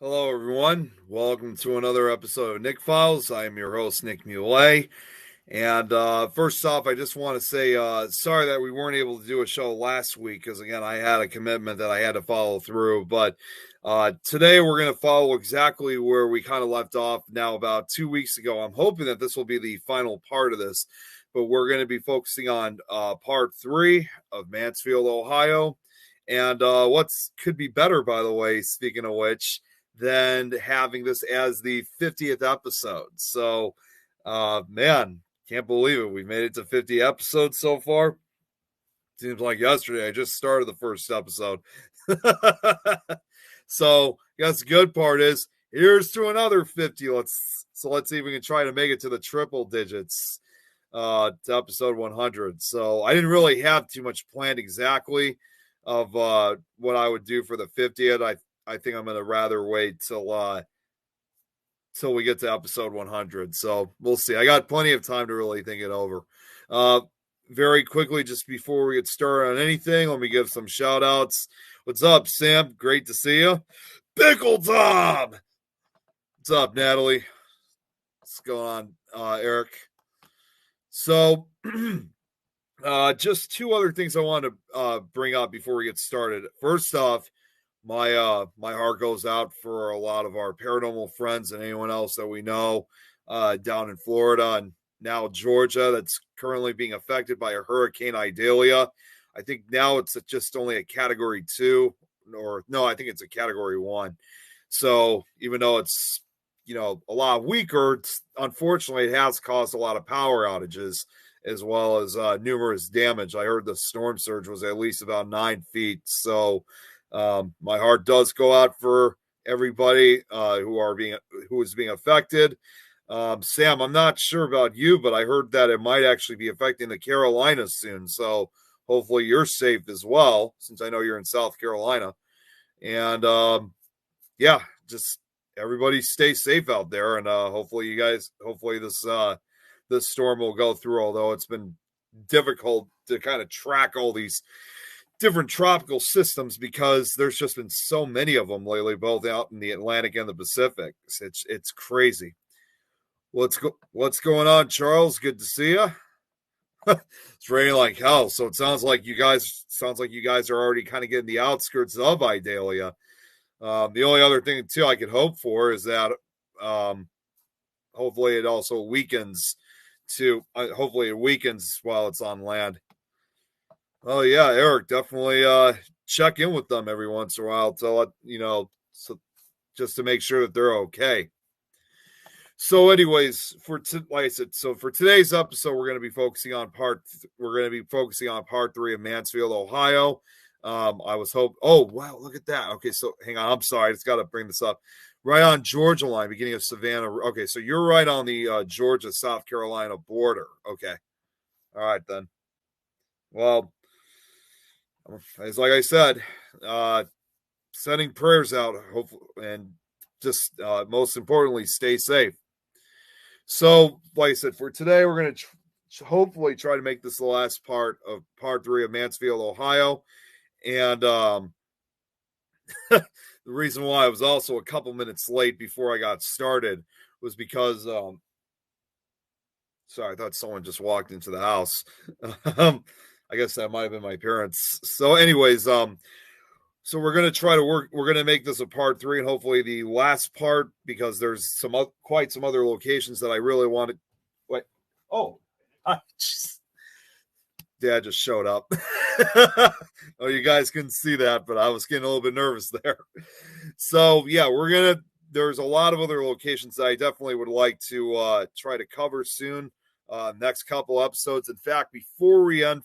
Hello, everyone. Welcome to another episode of Nick Files. I am your host, Nick Mulay. And first off, I just want to say sorry that we weren't able to do a show last week because, again, I had a commitment that I had to follow through. But today we're going to follow exactly where we kind of left off now about 2 weeks ago. I'm hoping that this will be the final part of this, but we're going to be focusing on part 3 of Mansfield, Ohio. And what's could be better, by the way, speaking of which, than having this as the 50th episode. So, man, can't believe it. We made it to 50 episodes so far. Seems like yesterday I just started the first episode. So, I guess the good part is here's to another 50. Let's see if we can try to make it to the triple digits to episode 100. So, I didn't really have too much planned exactly of what I would do for the 50th. I think I'm gonna rather wait till we get to episode 100. So we'll see. I got plenty of time to really think it over. Uh, very quickly, just before we get started on anything, let me give some shout outs. What's up, Sam? Great to see you. Pickle Tom! What's up, Natalie? What's going on, Eric? So, just two other things I want to bring up before we get started. First off, my heart goes out for a lot of our paranormal friends and anyone else that we know down in Florida and now Georgia that's currently being affected by a Hurricane Idalia. I think now it's just only a category 2, or no, I think it's a category 1. So even though it's a lot weaker, unfortunately it has caused a lot of power outages as well as numerous damage. I heard the storm surge was at least about 9 feet. So my heart does go out for everybody who is being affected. Sam, I'm not sure about you, but I heard that it might actually be affecting the Carolinas soon. So hopefully you're safe as well, since I know you're in South Carolina. And yeah, just everybody stay safe out there, and hopefully this storm will go through. Although it's been difficult to kind of track all these different tropical systems because there's just been so many of them lately, both out in the Atlantic and the Pacific. It's crazy. What's going on, Charles? Good to see you. It's raining like hell, so it sounds like you guys are already kind of getting the outskirts of Idalia. The only other thing too I could hope for is that hopefully it also weakens hopefully it weakens while it's on land. Oh yeah, Eric, definitely check in with them every once in a while to let so just to make sure that they're okay. So, anyways, like I said, so for today's episode, we're going to be focusing on part 3 of Mansfield, Ohio. I was hope. Oh wow, look at that. Okay, so hang on. I'm sorry, I just got to bring this up. Right on Georgia line, beginning of Savannah. Okay, so you're right on the Georgia South Carolina border. Okay, all right then. Well, as like I said, sending prayers out, hopefully, and just most importantly, stay safe. So, like I said, for today, we're going to hopefully try to make this the last part of part 3 of Mansfield, Ohio. And the reason why I was also a couple minutes late before I got started was because, sorry, I thought someone just walked into the house. I guess that might have been my parents. So, anyways, so we're going to try to we're going to make this a part 3 and hopefully the last part because there's quite some other locations that I really want to. Wait. Oh, Dad just showed up. Oh, you guys couldn't see that, but I was getting a little bit nervous there. So yeah, there's a lot of other locations that I definitely would like to try to cover soon. Next couple episodes. In fact, before we end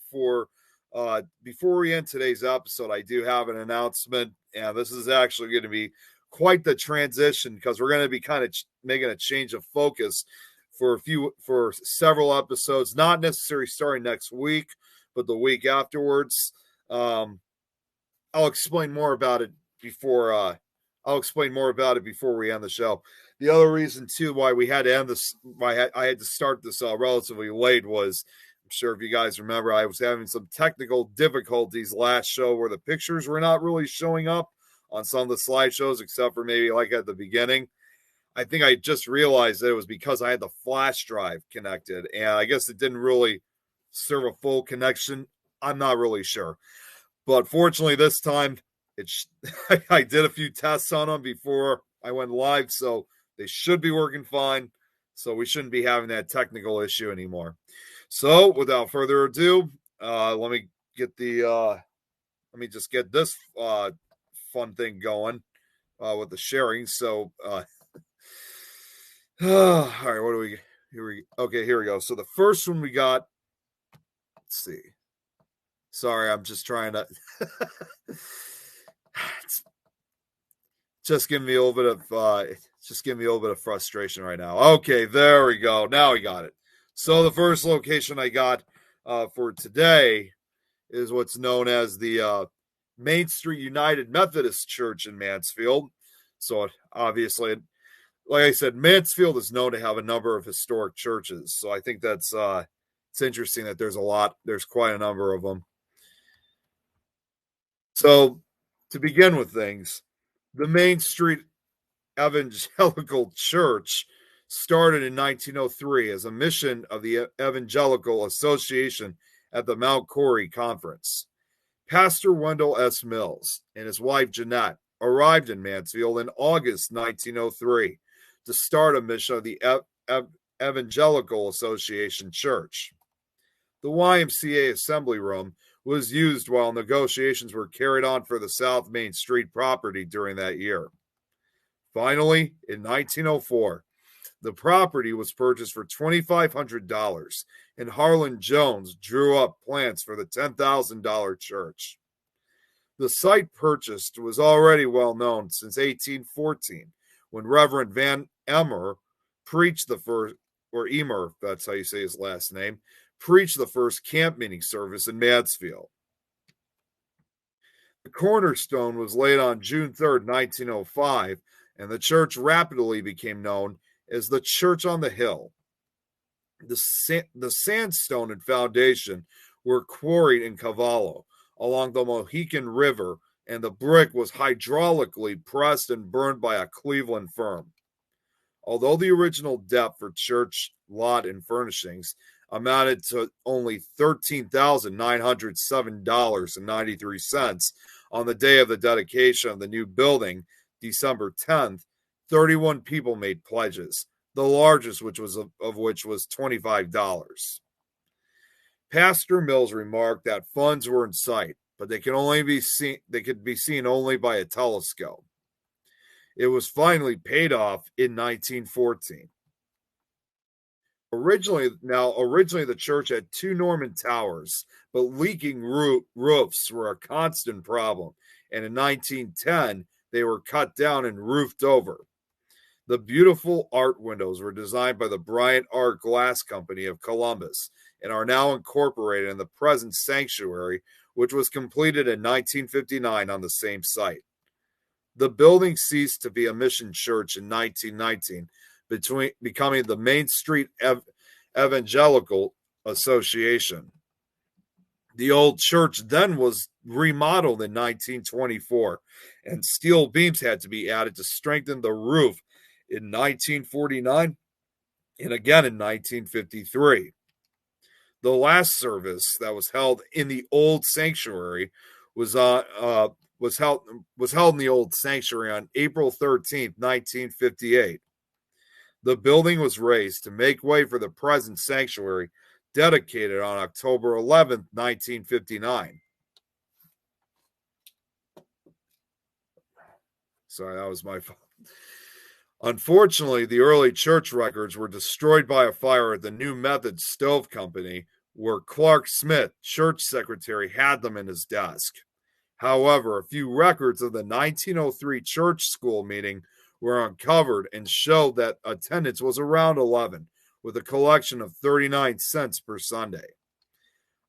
today's episode, I do have an announcement, and this is actually going to be quite the transition because we're going to be kind of making a change of focus for several episodes, not necessarily starting next week, but the week afterwards. I'll explain more about it before we end the show. The other reason too why we had to end this, why I had to start this relatively late was, I'm sure if you guys remember, I was having some technical difficulties last show where the pictures were not really showing up on some of the slideshows, except for maybe like at the beginning. I think I just realized that it was because I had the flash drive connected, and I guess it didn't really serve a full connection. I'm not really sure. But fortunately, this time, I did a few tests on them before I went live, so they should be working fine. So we shouldn't be having that technical issue anymore. So without further ado, let me just get this fun thing going with the sharing. So, all right, what do we here we go. So the first one we got, let's see. Sorry, I'm just trying to it's just giving me a little bit of frustration right now. Okay, there we go. Now we got it. So the first location I got for today is what's known as the Main Street United Methodist Church in Mansfield. So obviously, like I said, Mansfield is known to have a number of historic churches. So I think that's it's interesting that there's quite a number of them. So to begin with things, the Main Street Evangelical Church started in 1903 as a mission of the Evangelical Association at the Mount Corey Conference. Pastor Wendell S. Mills and his wife Jeanette arrived in Mansfield in August 1903 to start a mission of the Evangelical Association Church. The YMCA Assembly Room was used while negotiations were carried on for the South Main Street property during that year. Finally, in 1904, the property was purchased for $2,500, and Harlan Jones drew up plans for the $10,000 church. The site purchased was already well known since 1814, when Reverend Van Emmer preached the first, or Emer, that's how you say his last name, preached the first camp meeting service in Mansfield. The cornerstone was laid on June 3rd, 1905, and the church rapidly became known as the Church on the Hill. The sandstone and foundation were quarried in Cavallo along the Mohican River, and the brick was hydraulically pressed and burned by a Cleveland firm. Although the original depth for church lot and furnishings amounted to only $13,907.93 on the day of the dedication of the new building, December 10th, 31 people made pledges, the largest which was $25. Pastor Mills remarked that funds were in sight, but they could be seen only by a telescope. It was finally paid off in 1914. Originally, the church had two Norman towers, but leaking roofs were a constant problem, and in 1910, they were cut down and roofed over. The beautiful art windows were designed by the Bryant Art Glass Company of Columbus and are now incorporated in the present sanctuary, which was completed in 1959 on the same site. The building ceased to be a mission church in 1919, becoming the Main Street Evangelical Association. The old church then was remodeled in 1924, and steel beams had to be added to strengthen the roof in 1949 and again in 1953. The last service that was held in the old sanctuary was held in the old sanctuary on April 13th, 1958. The building was raised to make way for the present sanctuary, dedicated on October 11th, 1959. Sorry, that was my fault. Unfortunately, the early church records were destroyed by a fire at the New Method Stove Company, where Clark Smith, church secretary, had them in his desk. However, a few records of the 1903 church school meeting were uncovered and showed that attendance was around 11, with a collection of 39 cents per Sunday.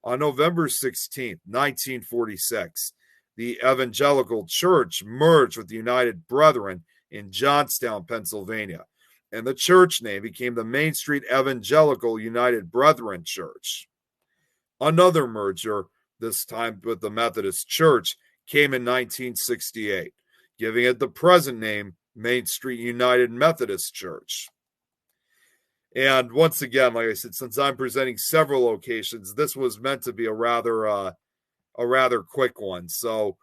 On November 16, 1946, the Evangelical Church merged with the United Brethren in Johnstown, Pennsylvania, and the church name became the Main Street Evangelical United Brethren Church. Another merger, this time with the Methodist Church, came in 1968, giving it the present name Main Street United Methodist Church. And once again, like I said, since I'm presenting several locations, this was meant to be a rather quick one. So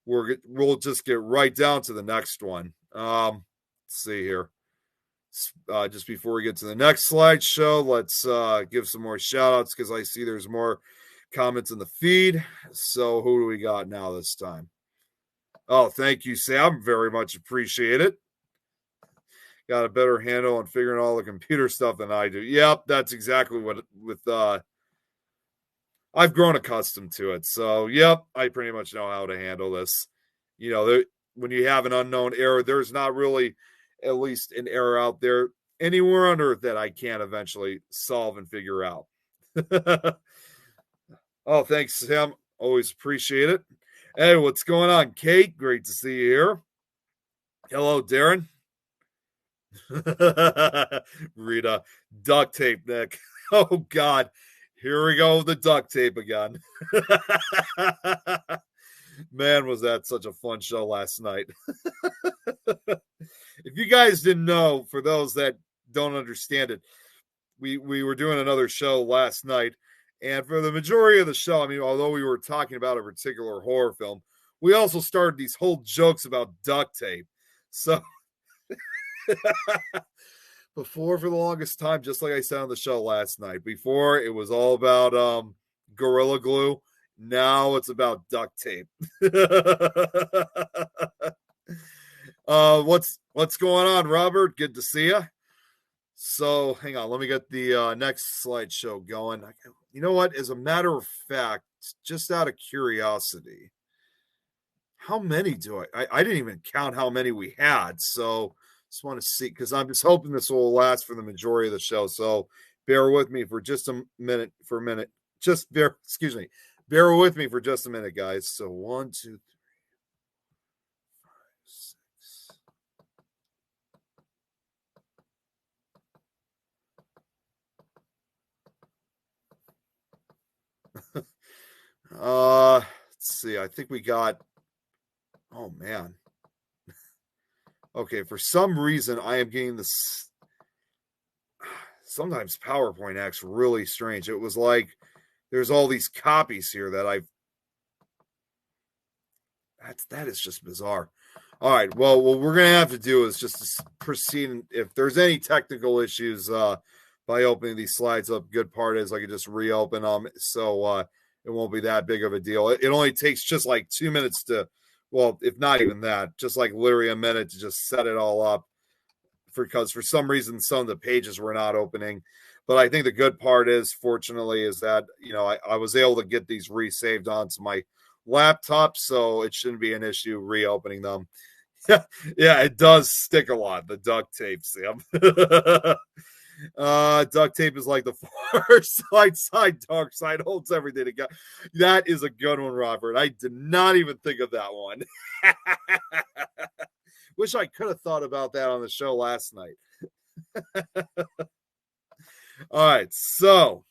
we'll just get right down to the next one. Let's see here. Just before we get to the next slideshow, let's give some more shout outs because I see there's more comments in the feed. So who do we got now this time? Oh, thank you, Sam. Very much appreciate it. Got a better handle on figuring all the computer stuff than I do. Yep, that's exactly what I've grown accustomed to it. So, yep, I pretty much know how to handle this. When you have an unknown error, there's not really at least an error out there anywhere on earth that I can't eventually solve and figure out. Oh, thanks, Sam. Always appreciate it. Hey, what's going on, Kate? Great to see you here. Hello, Darren. Rita, duct tape, Nick. Oh, God. Here we go with the duct tape again. Man, was that such a fun show last night. If you guys didn't know, for those that don't understand it, we were doing another show last night. And for the majority of the show, I mean, although we were talking about a particular horror film, we also started these whole jokes about duct tape. So before, for the longest time, just like I said on the show last night, before it was all about Gorilla Glue. Now it's about duct tape. What's going on, Robert? Good to see you. So hang on, let me get the next slideshow going. You know what? As a matter of fact, just out of curiosity, how many do I didn't even count how many we had. So just want to see, because I'm just hoping this will last for the majority of the show. So bear with me for just a minute. Bear with me for just a minute, guys. So 1, 2, 3, 5, 6. Let's see. I think we got. Oh man. Okay, for some reason I am getting this. Sometimes PowerPoint acts really strange. It was like there's all these copies here that that is just bizarre. All right. Well, what we're gonna have to do is just proceed. If there's any technical issues by opening these slides up, good part is I can just reopen them, so it won't be that big of a deal. It only takes just like 2 minutes to, well, if not even that, just like literally a minute to just set it all up. Because for some reason some of the pages were not opening. But I think the good part is, fortunately, is that I was able to get these resaved onto my laptop, so it shouldn't be an issue reopening them. Yeah, it does stick a lot, the duct tape, Sam. Duct tape is like the far side, dark side holds everything together. That is a good one, Robert. I did not even think of that one. Wish I could have thought about that on the show last night. All right, so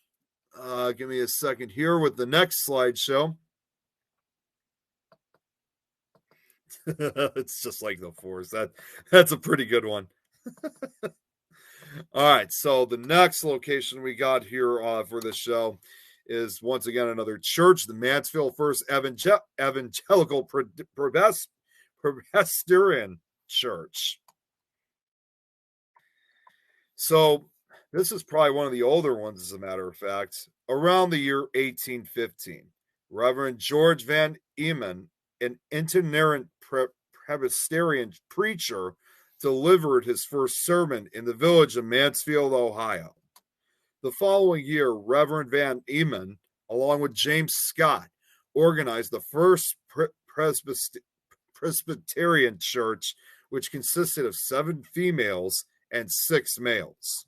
give me a second here with the next slideshow. It's just like the Force. That's a pretty good one. All right, so the next location we got here for the show is once again another church, the Mansfield First Evangelical Presbyterian Church. So this is probably one of the older ones, as a matter of fact. Around the year 1815, Reverend George Van Eman, an itinerant Presbyterian preacher, delivered his first sermon in the village of Mansfield, Ohio. The following year, Reverend Van Eman, along with James Scott, organized the first Presbyterian church, which consisted of 7 females and 6 males.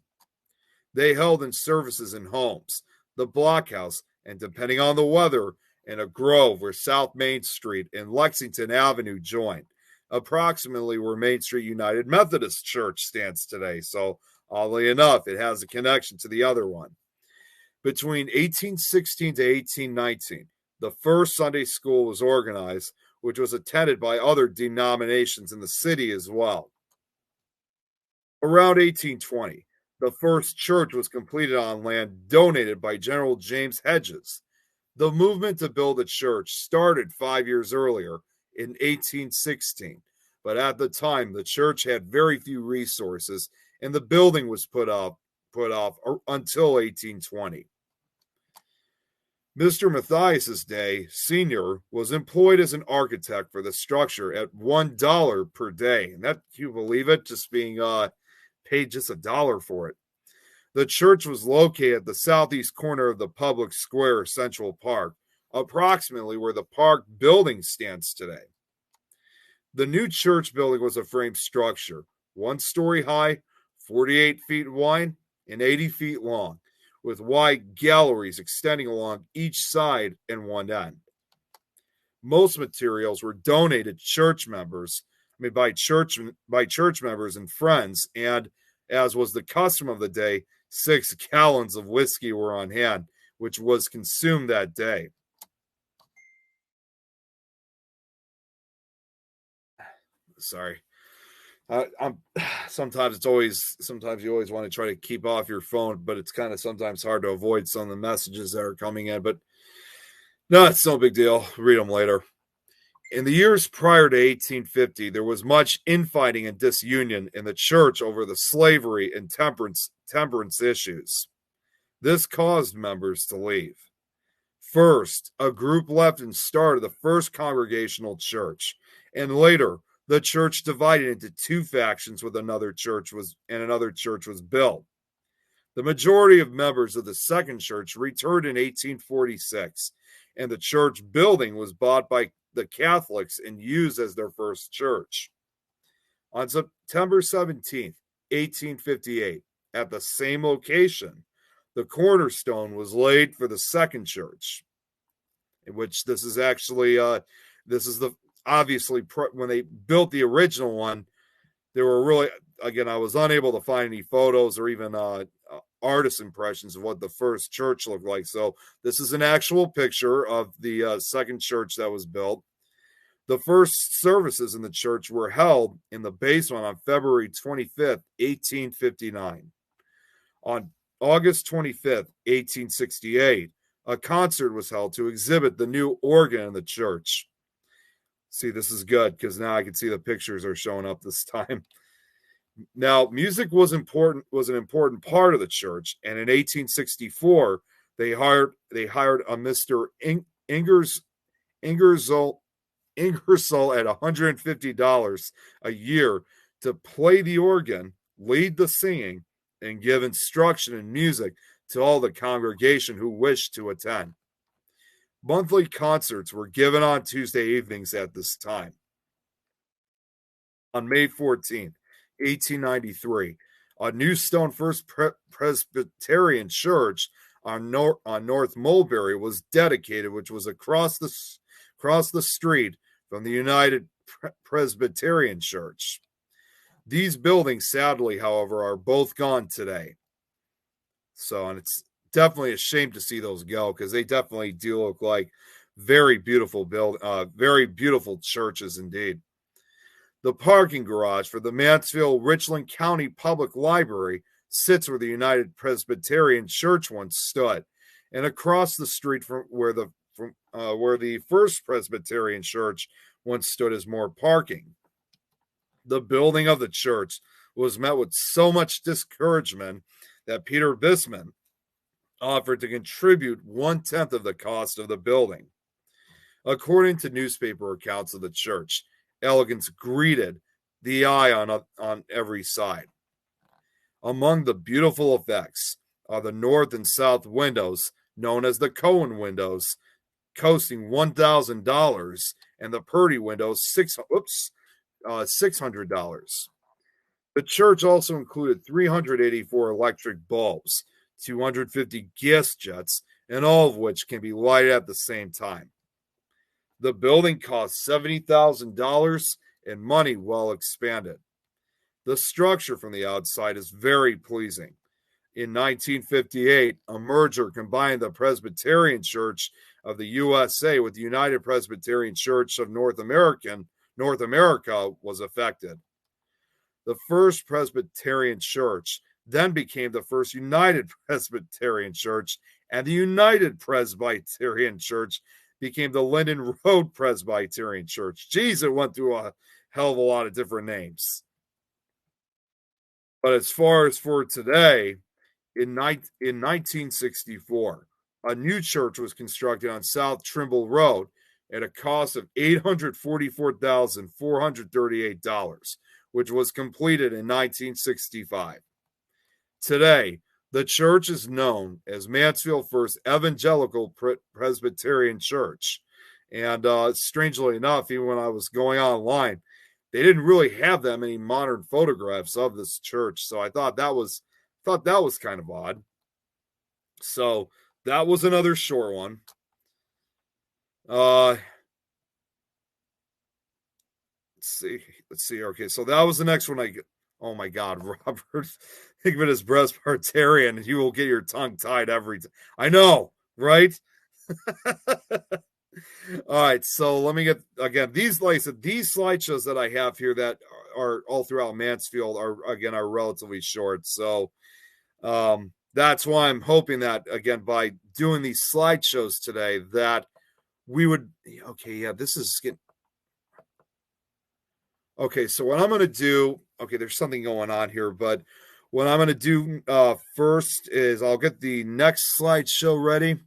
They held in services in homes, the blockhouse, and depending on the weather, in a grove where South Main Street and Lexington Avenue joined, approximately where Main Street United Methodist Church stands today. So, oddly enough, it has a connection to the other one. Between 1816 to 1819, the first Sunday school was organized, which was attended by other denominations in the city as well. Around 1820, the first church was completed on land donated by General James Hedges. The movement to build a church started 5 years earlier in 1816, but at the time the church had very few resources and the building was put off until 1820. Mr. Matthias's day, Sr., was employed as an architect for the structure at $1 per day. And that, can you believe it? Just being paid just $1 for it. The church was located at the southeast corner of the public square, Central Park, approximately where the park building stands today. The new church building was a frame structure, 1 story high, 48 feet wide, and 80 feet long, with wide galleries extending along each side and one end. Most materials were donated to church members, by church members and friends, and as was the custom of the day, 6 gallons of whiskey were on hand, which was consumed that day. Sorry. I'm sometimes you always want to try to keep off your phone, but it's kind of sometimes hard to avoid some of the messages that are coming in. But no, it's no big deal. Read them later. In the years prior to 1850, there was much infighting and disunion in the church over the slavery and temperance issues. This caused members to leave. First, a group left and started the First Congregational Church, and later the church divided into 2 factions with another church was built. The majority of members of the second church returned in 1846, and the church building was bought by the Catholics and used as their first church. On September 17th, 1858, at the same location, the cornerstone was laid for the second church, in which this is actually obviously when they built the original one, there were really, again, I was unable to find any photos or even artist impressions of what the first church looked like. So this is an actual picture of the second church that was built. The first services in the church were held in the basement on February 25th, 1859. On August 25th, 1868, a concert was held to exhibit the new organ in the church. See, this is good because now I can see the pictures are showing up this time. Now, music was an important part of the church, and in 1864, they hired a Mr. Ingersoll at $150 a year to play the organ, lead the singing, and give instruction in music to all the congregation who wished to attend. Monthly concerts were given on Tuesday evenings at this time. On May 14th, 1893, a new stone First Presbyterian Church on North Mulberry was dedicated, which was across the street from the United Presbyterian Church. These buildings, sadly, however, are both gone today. So, and it's definitely a shame to see those go because they definitely do look like very beautiful churches indeed. The parking garage for the Mansfield-Richland County Public Library sits where the United Presbyterian Church once stood, and across the street from where the First Presbyterian Church once stood is more parking. The building of the church was met with so much discouragement that Peter Bisman offered to contribute 1/10 of the cost of the building. According to newspaper accounts of the church, elegance greeted the eye on every side. Among the beautiful effects are the north and south windows, known as the Cohen windows, costing $1,000, and the Purdy windows $600. The church also included 384 electric bulbs, 250 gas jets, and all of which can be lighted at the same time. The building cost $70,000 and money well expanded. The structure from the outside is very pleasing. In 1958, a merger combined the Presbyterian Church of the USA with the United Presbyterian Church of North America was effected. The First Presbyterian Church then became the First United Presbyterian Church, and the United Presbyterian Church became the Linden Road Presbyterian Church. Geez, it went through a hell of a lot of different names. But as far as for today, in 1964, a new church was constructed on South Trimble Road at a cost of $844,438, which was completed in 1965. Today, the church is known as Mansfield First Evangelical Presbyterian Church. And strangely enough, even when I was going online, they didn't really have that many modern photographs of this church. So I thought that was kind of odd. So that was another short one. Let's see. Okay, so that was the next one. Oh my God, Robert Hickman is Presbyterian. You will get your tongue tied every time. I know, right? All right, so let me get again these these slideshows that I have here that are all throughout Mansfield are relatively short. So that's why I'm hoping that again by doing these slideshows today that we would this is getting okay. So what I'm going to do, there's something going on here, but what I'm going to do first is I'll get the next slideshow ready.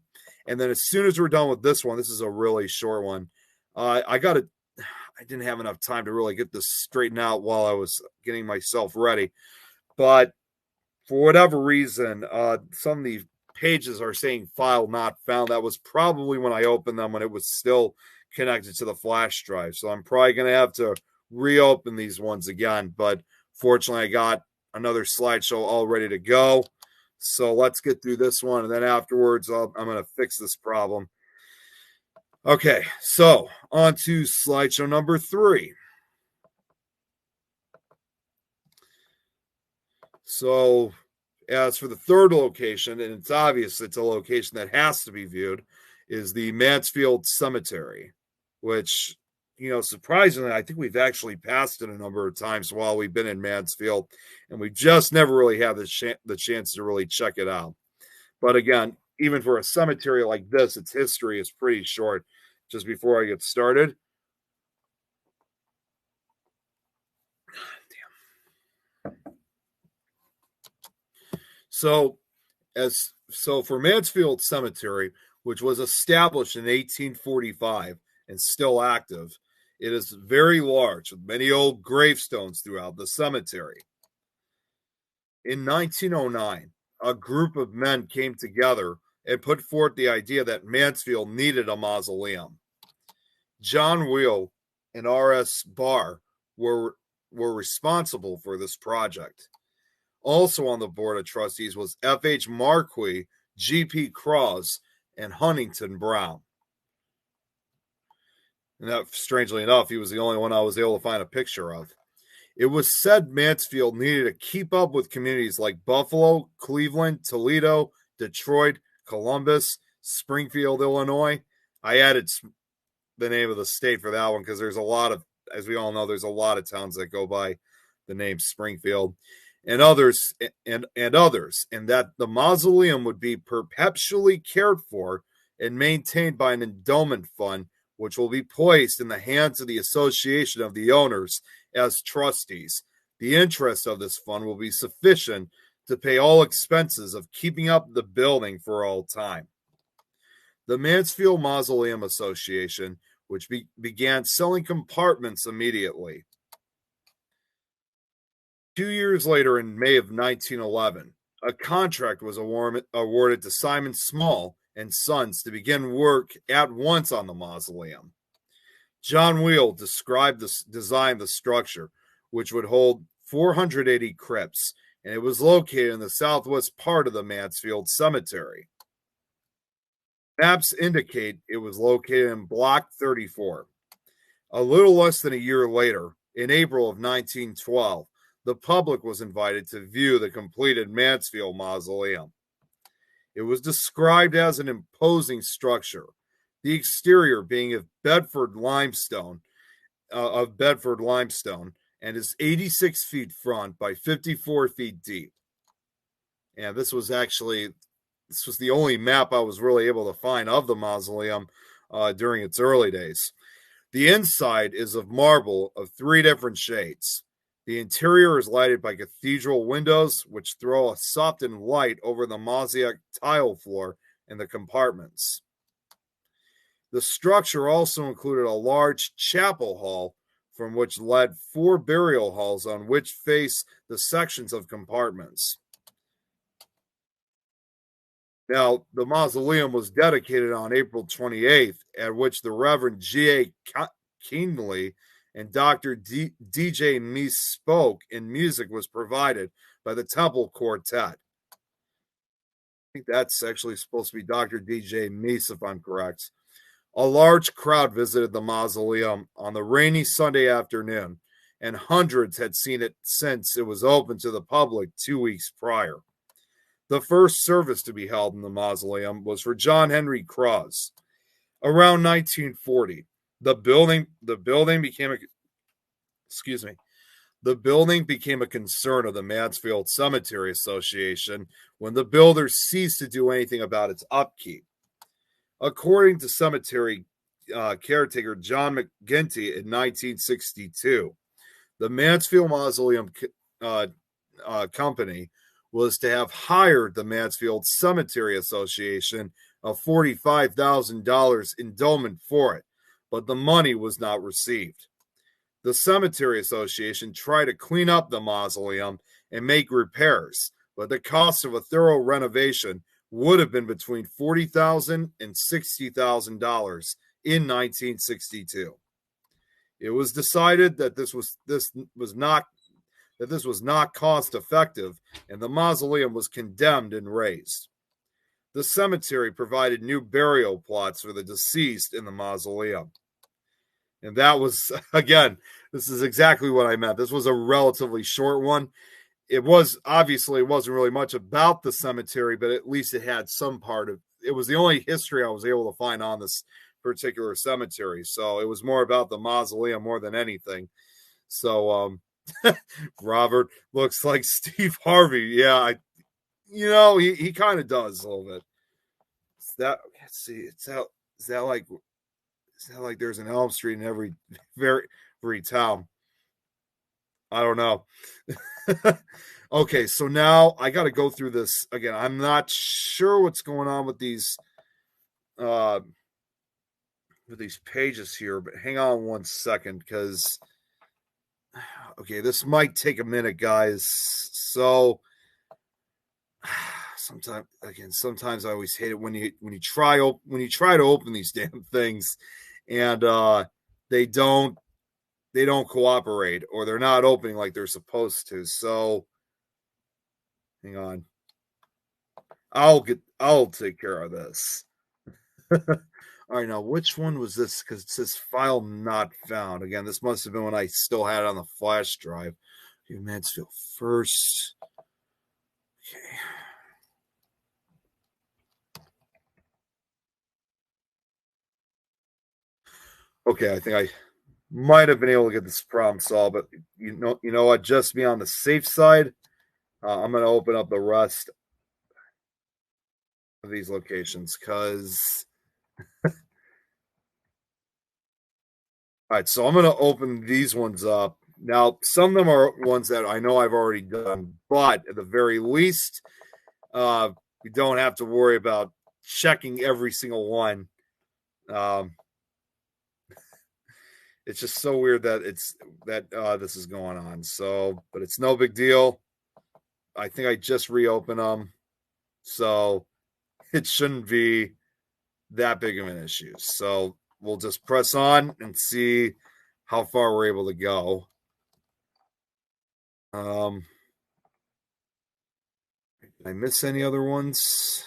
And then as soon as we're done with this one, this is a really short one. I didn't have enough time to really get this straightened out while I was getting myself ready. But for whatever reason, some of the pages are saying file not found. That was probably when I opened them when it was still connected to the flash drive. So I'm probably going to have to reopen these ones again. But fortunately, I got another slideshow all ready to go. So let's get through this one, and then afterwards, I'm going to fix this problem. Okay, so on to slideshow number 3. So as for the third location, and it's obvious it's a location that has to be viewed, is the Mansfield Cemetery, which, surprisingly, I think we've actually passed it a number of times while we've been in Mansfield, and we just never really had the chance to really check it out. But again, even for a cemetery like this, its history is pretty short. Just before I get started. So for Mansfield Cemetery, which was established in 1845 and still active, it is very large with many old gravestones throughout the cemetery. In 1909, a group of men came together and put forth the idea that Mansfield needed a mausoleum. John Wheel and R.S. Barr were responsible for this project. Also on the board of trustees was F.H. Marquis, G.P. Cross, and Huntington Brown. And that, strangely enough, he was the only one I was able to find a picture of. It was said Mansfield needed to keep up with communities like Buffalo, Cleveland, Toledo, Detroit, Columbus, Springfield, Illinois. I added the name of the state for that one because there's a lot of, as we all know, there's a lot of towns that go by the name Springfield and others, and that the mausoleum would be perpetually cared for and maintained by an endowment fund, which will be placed in the hands of the association of the owners as trustees. The interest of this fund will be sufficient to pay all expenses of keeping up the building for all time. The Mansfield Mausoleum Association, which began selling compartments immediately. 2 years later, in May of 1911, a contract was awarded to Simon Small and Sons to begin work at once on the mausoleum. John Wheel designed the structure, which would hold 480 crypts, and it was located in the southwest part of the Mansfield Cemetery. Maps indicate it was located in Block 34. A little less than a year later, in April of 1912, the public was invited to view the completed Mansfield Mausoleum. It was described as an imposing structure, the exterior being of Bedford limestone, and is 86 feet front by 54 feet deep. And this was the only map I was really able to find of the mausoleum during its early days. The inside is of marble of 3 different shades. The interior is lighted by cathedral windows, which throw a softened light over the mosaic tile floor and the compartments. The structure also included a large chapel hall, from which led 4 burial halls on which face the sections of compartments. Now, the mausoleum was dedicated on April 28th, at which the Reverend G.A. Keenly and Dr. D.J. Meese spoke, and music was provided by the Temple Quartet. I think that's actually supposed to be Dr. D.J. Meese, if I'm correct. A large crowd visited the mausoleum on the rainy Sunday afternoon, and hundreds had seen it since it was open to the public 2 weeks prior. The first service to be held in the mausoleum was for John Henry Cross. Around 1940, the building became a concern of the Mansfield Cemetery Association when the builders ceased to do anything about its upkeep. According to cemetery caretaker John McGinty in 1962, the Mansfield Mausoleum Company was to have hired the Mansfield Cemetery Association a $45,000 endowment for it, but the money was not received. The Cemetery Association tried to clean up the mausoleum and make repairs, but the cost of a thorough renovation would have been between $40,000 and $60,000 in 1962. It was decided that this was not cost effective, and the mausoleum was condemned and razed. The cemetery provided new burial plots for the deceased in the mausoleum. And that was, again, this is exactly what I meant. This was a relatively short one. It wasn't really much about the cemetery, but at least it had some part of it. Was the only history I was able to find on this particular cemetery. So it was more about the mausoleum more than anything. So Robert looks like Steve Harvey. Yeah, he kind of does a little bit. Let's see, is that like there's an Elm Street in every town? I don't know. Okay, so now I got to go through this again. I'm not sure what's going on with these pages here, but hang on one second, because okay, this might take a minute, guys. So sometimes I always hate it when you try to open these damn things, and they don't cooperate, or they're not opening like they're supposed to. So hang on, I'll take care of this. All right, now which one was this? Because it says file not found. Again, this must have been when I still had it on the flash drive. Okay, Mansfield first. Okay. Okay, I think I might have been able to get this problem solved, but you know what? Just be on the safe side. I'm going to open up the rest of these locations because. All right, so I'm going to open these ones up. Now, some of them are ones that I know I've already done, but at the very least, we don't have to worry about checking every single one. It's just so weird that this is going on. So, but it's no big deal. I think I just reopened them, so it shouldn't be that big of an issue. So we'll just press on and see how far we're able to go. Did I miss any other ones?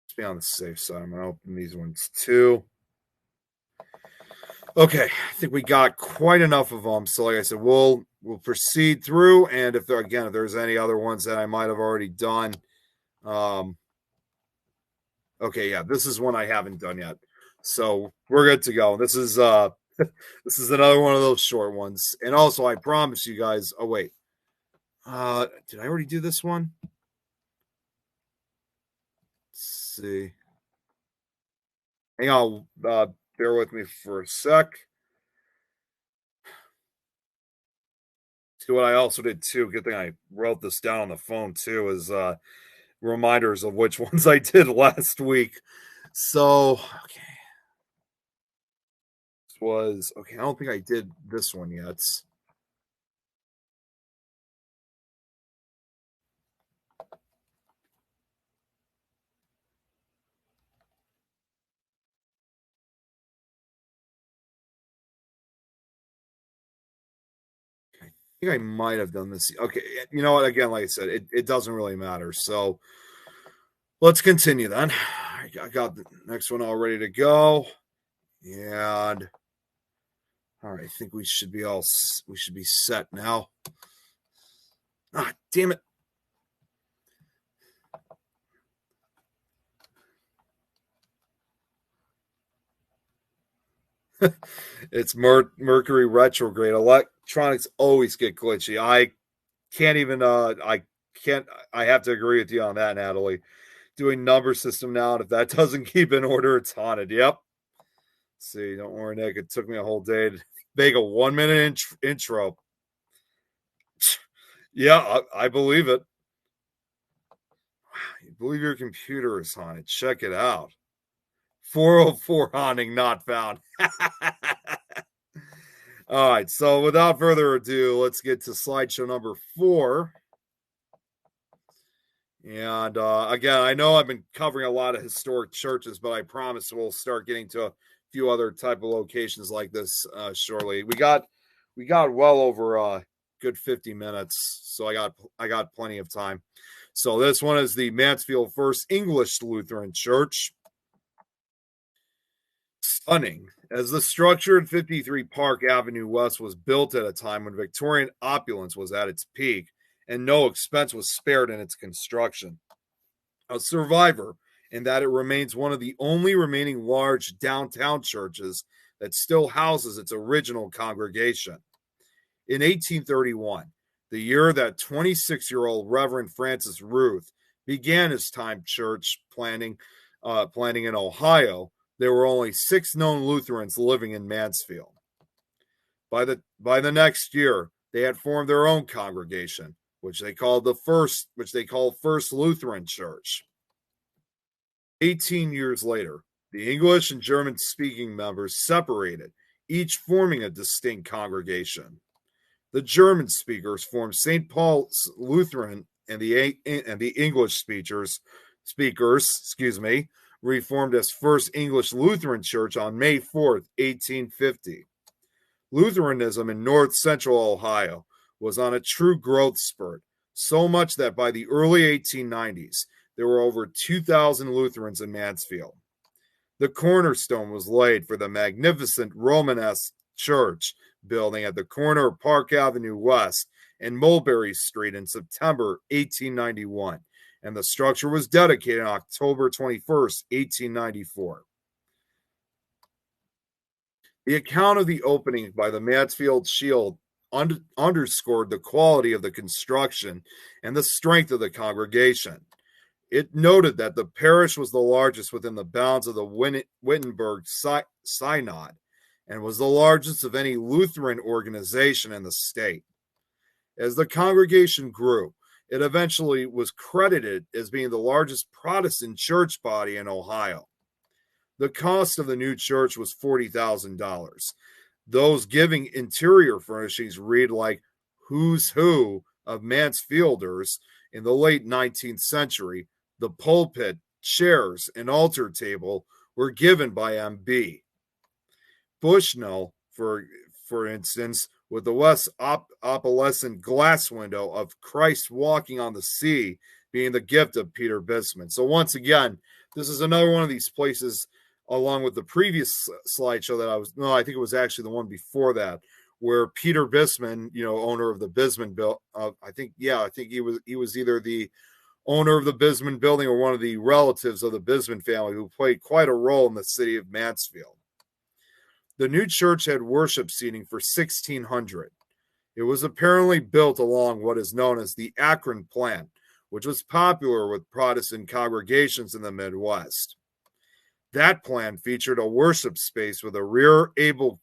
Let's be on the safe side. I'm going to open these ones too. Okay, I think we got quite enough of them. So, like I said, we'll proceed through, and if there's any other ones that I might have already done, um, okay, yeah, this is one I haven't done yet, so we're good to go. This is this is another one of those short ones, and also I promise you guys. Oh wait, did I already do this one? Let's see. Hang on, bear with me for a sec. See what I also did too. Good thing I wrote this down on the phone too. Is reminders of which ones I did last week. So okay, this was okay. I don't think I did this one yet. I think I might have done this. Okay, you know what? Again, like I said, it doesn't really matter. So let's continue then. I got the next one all ready to go, and all right, I think we should be set now. Ah, damn it. It's Mercury retrograde. Electronics always get glitchy. I can't I have to agree with you on that, Natalie. Doing number system now, and if that doesn't keep in order, it's haunted. Yep. See, don't worry, Nick. It took me a whole day to make a 1 minute intro. Yeah, I believe it. You believe your computer is haunted. Check it out. 404 haunting not found. All right, so without further ado, let's get to slideshow number 4. And again, I know I've been covering a lot of historic churches, but I promise we'll start getting to a few other type of locations like this shortly. We got well over a good 50 minutes, so I got plenty of time. So this one is the Mansfield First English Lutheran Church. Stunning, as the structure at 53 Park Avenue West was built at a time when Victorian opulence was at its peak and no expense was spared in its construction. A survivor in that it remains one of the only remaining large downtown churches that still houses its original congregation. In 1831, the year that 26-year-old Reverend Francis Ruth began his time church planning in Ohio, there were only 6 known Lutherans living in Mansfield. By the next year, they had formed their own congregation, which they called First Lutheran Church. 18 years later, the English and German speaking members separated, each forming a distinct congregation. The German speakers formed St. Paul's Lutheran, and the English speakers, reformed as First English Lutheran Church on May 4th, 1850. Lutheranism in north central Ohio was on a true growth spurt, so much that by the early 1890s, there were over 2,000 Lutherans in Mansfield. The cornerstone was laid for the magnificent Romanesque church building at the corner of Park Avenue West and Mulberry Street in September 1891, and the structure was dedicated on October 21st, 1894. The account of the opening by the Mansfield Shield underscored the quality of the construction and the strength of the congregation. It noted that the parish was the largest within the bounds of the Wittenberg Synod and was the largest of any Lutheran organization in the state. As the congregation grew, it eventually was credited as being the largest Protestant church body in Ohio. The cost of the new church was $40,000. Those giving interior furnishings read like Who's Who of Mansfielders in the late 19th century. The pulpit, chairs, and altar table were given by MB. Bushnell, for instance, with the West opalescent glass window of Christ walking on the sea being the gift of Peter Bisman. So once again, this is another one of these places along with the previous slideshow that I think it was actually the one before that, where Peter Bisman, owner of the Bisman I think he was either the owner of the Bisman building or one of the relatives of the Bisman family who played quite a role in the city of Mansfield. The new church had worship seating for 1,600. It was apparently built along what is known as the Akron plan, which was popular with Protestant congregations in the Midwest. That plan featured a worship space with a rear able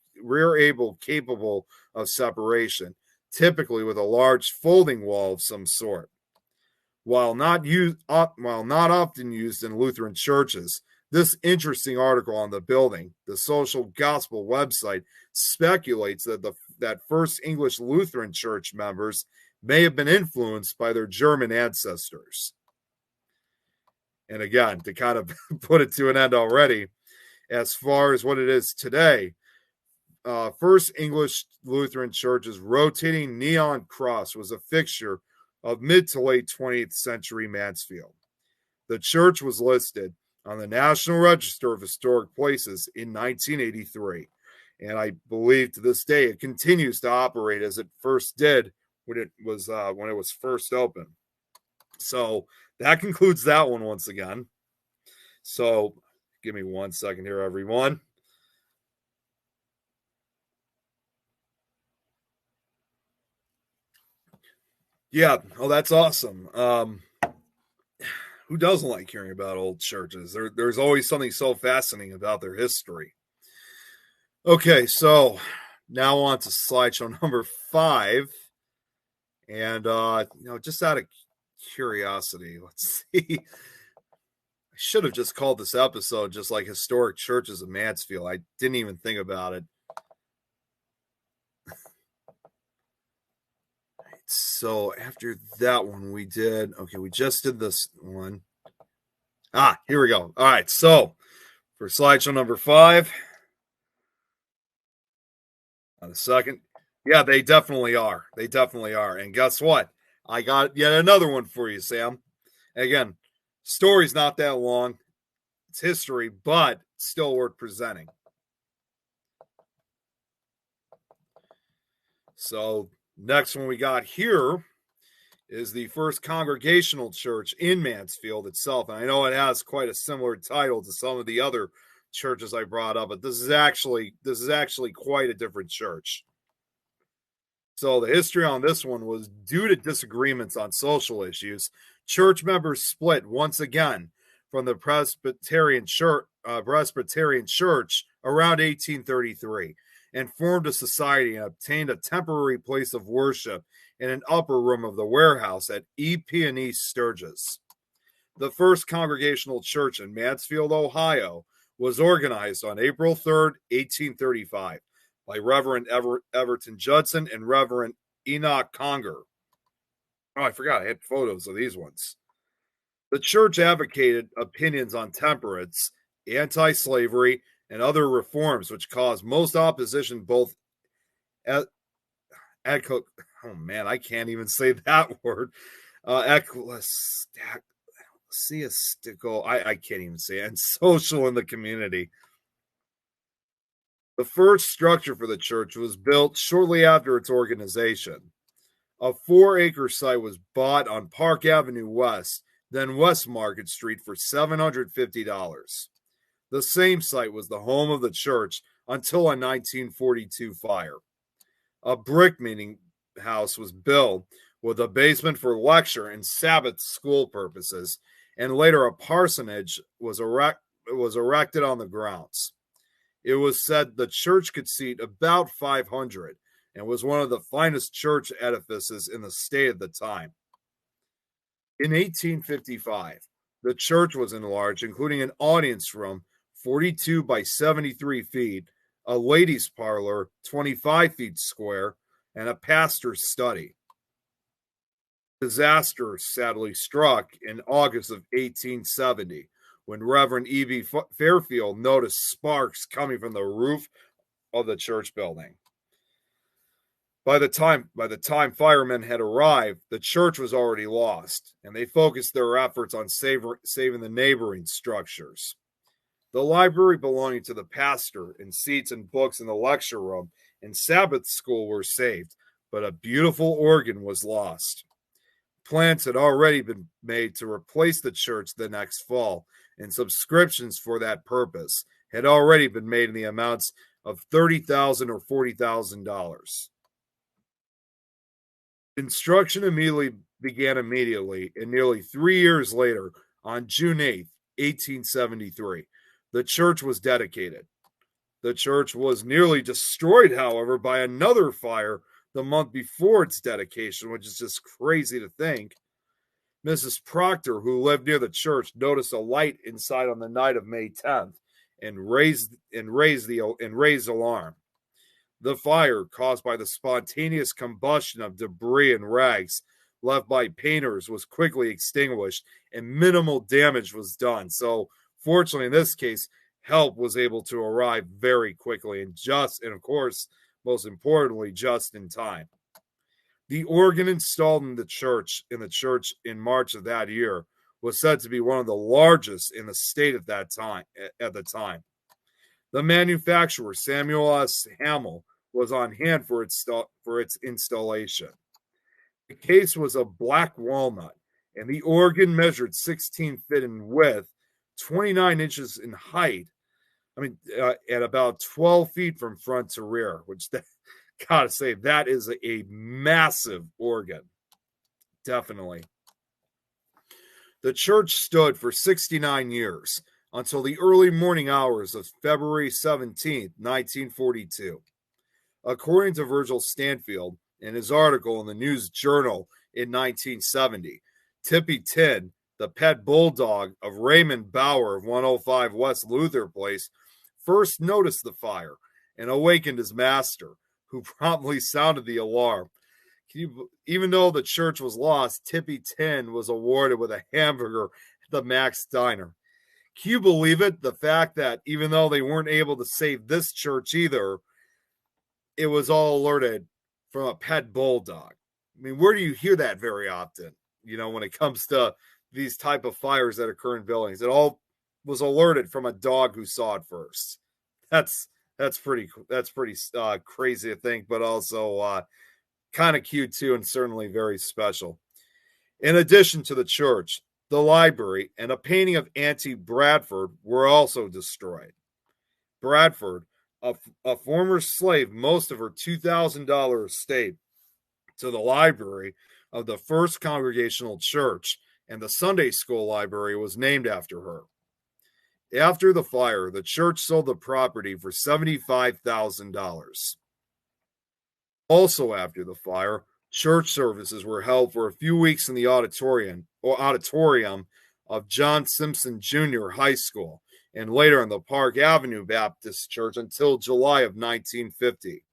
capable of separation, typically with a large folding wall of some sort. While not often used in Lutheran churches, this interesting article on the building, the Social Gospel website, speculates that first English Lutheran church members may have been influenced by their German ancestors. And again, to kind of put it to an end already, as far as what it is today, first English Lutheran church's rotating neon cross was a fixture of mid to late 20th century Mansfield. The church was listed on the National Register of Historic Places in 1983, and I believe to this day it continues to operate as it first did when it was first opened. So that concludes that one once again. So give me 1 second here, everyone. Yeah, that's awesome. Who doesn't like hearing about old churches? There's always something so fascinating about their history. Okay, so now on to slideshow number 5. And, just out of curiosity, let's see. I should have just called this episode just like Historic Churches of Mansfield. I didn't even think about it. So after that one, we just did this one. Here we go. All right. So for slideshow number 5, on a second. Yeah, they definitely are. They definitely are. And guess what? I got yet another one for you, Sam. Again, story's not that long. It's history, but still worth presenting. So next one we got here is the First Congregational Church in Mansfield itself. And I know it has quite a similar title to some of the other churches I brought up, but this is actually quite a different church. So the history on this one was due to disagreements on social issues, church members split once again from the Presbyterian Church around 1833 and formed a society and obtained a temporary place of worship in an upper room of the warehouse at E.P. Sturgis. The First Congregational Church in Mansfield, Ohio, was organized on April 3rd, 1835, by Reverend Everton Judson and Reverend Enoch Conger. Oh, I forgot I had photos of these ones. The church advocated opinions on temperance, anti-slavery, and other reforms, which caused most opposition both I can't even say that word. Ecclesiastical, I can't even say it, and social in the community. The first structure for the church was built shortly after its organization. A 4-acre site was bought on Park Avenue West, then West Market Street for $750. The same site was the home of the church until a 1942 fire. A brick meeting house was built with a basement for lecture and Sabbath school purposes, and later a parsonage was erected on the grounds. It was said the church could seat about 500 and was one of the finest church edifices in the state at the time. In 1855, the church was enlarged, including an audience room 42 by 73 feet, a ladies' parlor 25 feet square, and a pastor's study. Disaster sadly struck in August of 1870 when Reverend E.B. Fairfield noticed sparks coming from the roof of the church building. By the time firemen had arrived, the church was already lost, and they focused their efforts on saving the neighboring structures. The library belonging to the pastor and seats and books in the lecture room and Sabbath school were saved, but a beautiful organ was lost. Plans had already been made to replace the church the next fall, and subscriptions for that purpose had already been made in the amounts of $30,000 or $40,000. Construction began immediately, and nearly 3 years later, on June 8th, 1873, the church was dedicated. The church was nearly destroyed, however, by another fire the month before its dedication, which is just crazy to think. Mrs. Proctor, who lived near the church, noticed a light inside on the night of May 10th and raised alarm. The fire, caused by the spontaneous combustion of debris and rags left by painters, was quickly extinguished and minimal damage was done. So, fortunately, in this case, help was able to arrive very quickly and of course, most importantly, just in time. The organ installed in the church in March of that year was said to be one of the largest in the state at the time. The manufacturer, Samuel S. Hamill, was on hand for its installation. The case was a black walnut, and the organ measured 16 feet in width, 29 inches in height. At about 12 feet from front to rear, which gotta say, that is a massive organ. Definitely. The church stood for 69 years until the early morning hours of February 17th, 1942. According to Virgil Stanfield, in his article in the News Journal in 1970, Tippy Tin, the pet bulldog of Raymond Bauer of 105 West Luther Place, first noticed the fire and awakened his master, who promptly sounded the alarm. Even though the church was lost, Tippy Tin was awarded with a hamburger at the Max Diner. Can you believe it? The fact that even though they weren't able to save this church either, it was all alerted from a pet bulldog. I mean, where do you hear that very often? When it comes to these type of fires that occur in buildings, it all was alerted from a dog who saw it first. That's pretty crazy to think, but also kind of cute too, and certainly very special. In addition to the church, the library and a painting of Auntie Bradford were also destroyed. Bradford, a former slave, most of her $2,000 estate to the library of the First Congregational Church and the Sunday School Library was named after her. After the fire, the church sold the property for $75,000. Also after the fire, church services were held for a few weeks in the auditorium of John Simpson Jr. High School and later in the Park Avenue Baptist Church until July of 1950.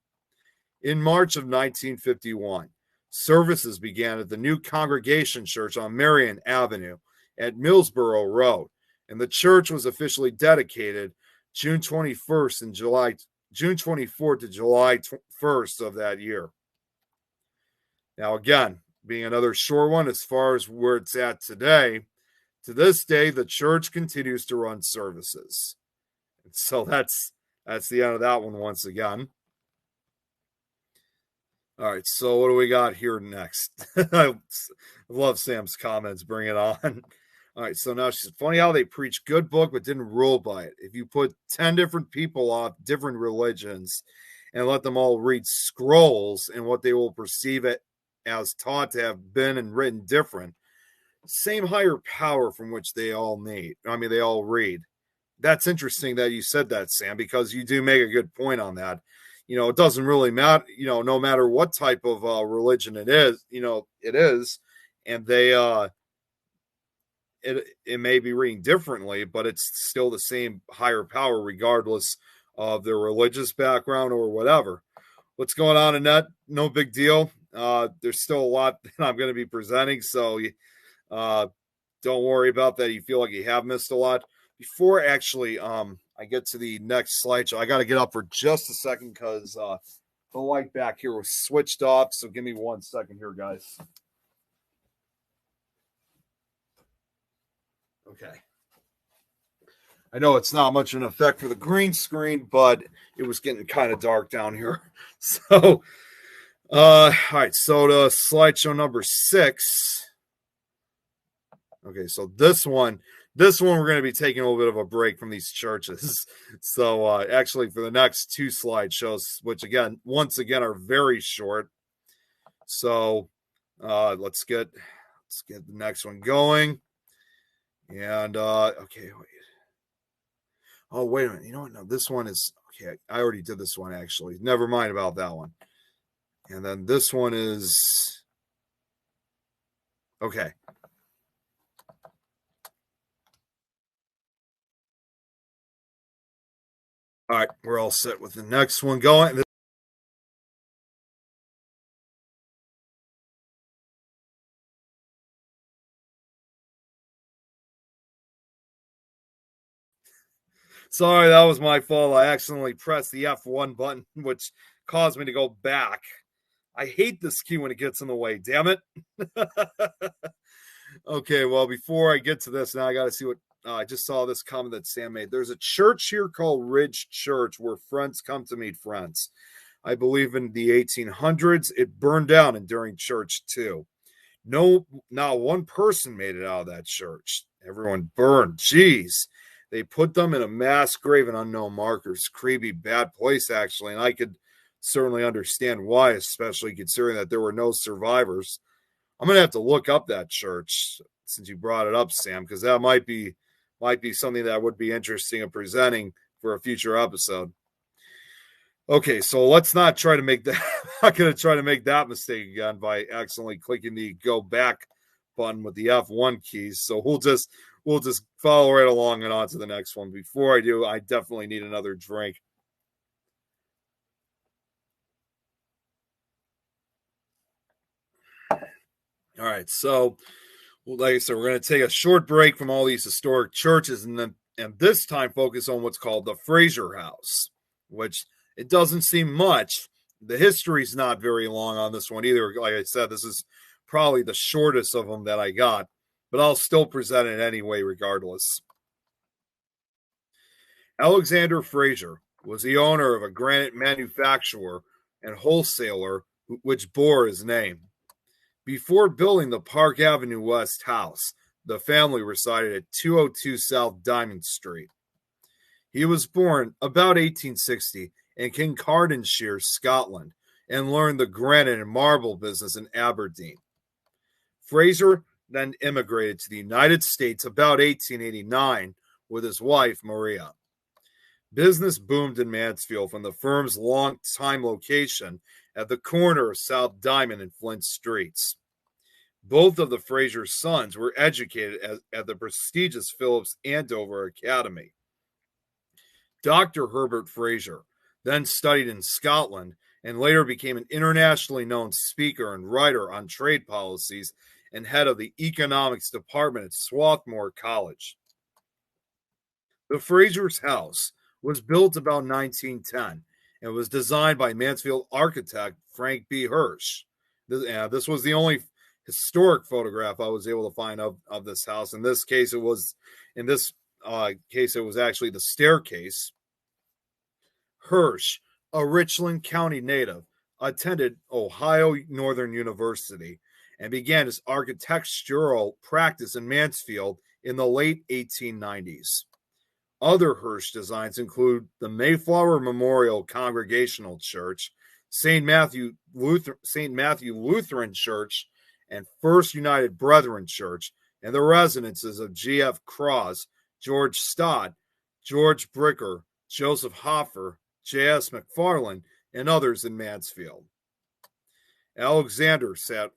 In March of 1951, services began at the new Congregation Church on Marion Avenue at Millsboro Road, and the church was officially dedicated June 24th to July 1st of that year. Now, again, being another short one as far as where it's at today, to this day, the church continues to run services. So that's the end of that one once again. All right, so what do we got here next? I love Sam's comments. Bring it on. All right, so now she's funny how they preach good book but didn't rule by it. If you put 10 different people off different religions and let them all read scrolls and what they will perceive it as taught to have been and written different, same higher power from which they all read. That's interesting that you said that, Sam, because you do make a good point on that. It doesn't really matter, no matter what type of religion it is, and they it may be reading differently, but it's still the same higher power regardless of their religious background or whatever. What's going on, Annette? No big deal. There's still a lot that I'm going to be presenting, so don't worry about that. You feel like you have missed a lot. Before actually I get to the next slideshow, I got to get up for just a second because the light back here was switched off, so give me 1 second here, guys. Okay. I know it's not much of an effect for the green screen, but it was getting kind of dark down here. So, all right. So to slideshow number 6. Okay, so this one we're going to be taking a little bit of a break from these churches. So actually, for the next 2 slideshows, which again, once again, are very short. So let's get the next one going. And okay, wait. Oh, wait a minute. You know what? No, this one is okay. I already did this one actually. Never mind about that one. And then this one is okay. All right, we're all set with the next one going. Sorry, that was my fault. I accidentally pressed the F1 button, which caused me to go back. I hate this key when it gets in the way. Damn it. Okay, well, before I get to this, now I got to see what I just saw this comment that Sam made. There's a church here called Ridge Church where friends come to meet friends. I believe in the 1800s. It burned down and during church too. No, not one person made it out of that church. Everyone burned. Jeez. They put them in a mass grave in unknown markers. Creepy, bad place, actually. And I could certainly understand why, especially considering that there were no survivors. I'm gonna have to look up that church since you brought it up, Sam, because that might be something that would be interesting in presenting for a future episode. Okay, so let's not try to make that. I'm not going to try to make that mistake again by accidentally clicking the go back button with the F1 keys. So we'll just follow right along and on to the next one. Before I do, I definitely need another drink. All right, so like I said, we're going to take a short break from all these historic churches, and this time focus on what's called the Fraser House, which it doesn't seem much. The history's not very long on this one either. Like I said, this is probably the shortest of them that I got, but I'll still present it anyway, regardless. Alexander Fraser was the owner of a granite manufacturer and wholesaler which bore his name. Before building the Park Avenue West house, the family resided at 202 South Diamond Street. He was born about 1860 in Kincardineshire, Scotland, and learned the granite and marble business in Aberdeen. Fraser then immigrated to the United States about 1889 with his wife, Maria. Business boomed in Mansfield from the firm's long-time location at the corner of South Diamond and Flint Streets. Both of the Fraser sons were educated at the prestigious Phillips Andover Academy. Dr. Herbert Fraser then studied in Scotland and later became an internationally known speaker and writer on trade policies and head of the economics department at Swarthmore College. The Fraser's house was built about 1910 and was designed by Mansfield architect Frank B. Hirsch. This was the only historic photograph I was able to find of this house. In this case, it was actually the staircase. Hirsch, a Richland County native, attended Ohio Northern University and began his architectural practice in Mansfield in the late 1890s. Other Hirsch designs include the Mayflower Memorial Congregational Church, St. Matthew Lutheran Church, and First United Brethren Church, and the residences of G.F. Cross, George Stott, George Bricker, Joseph Hoffer, J.S. McFarland, and others in Mansfield. Alexander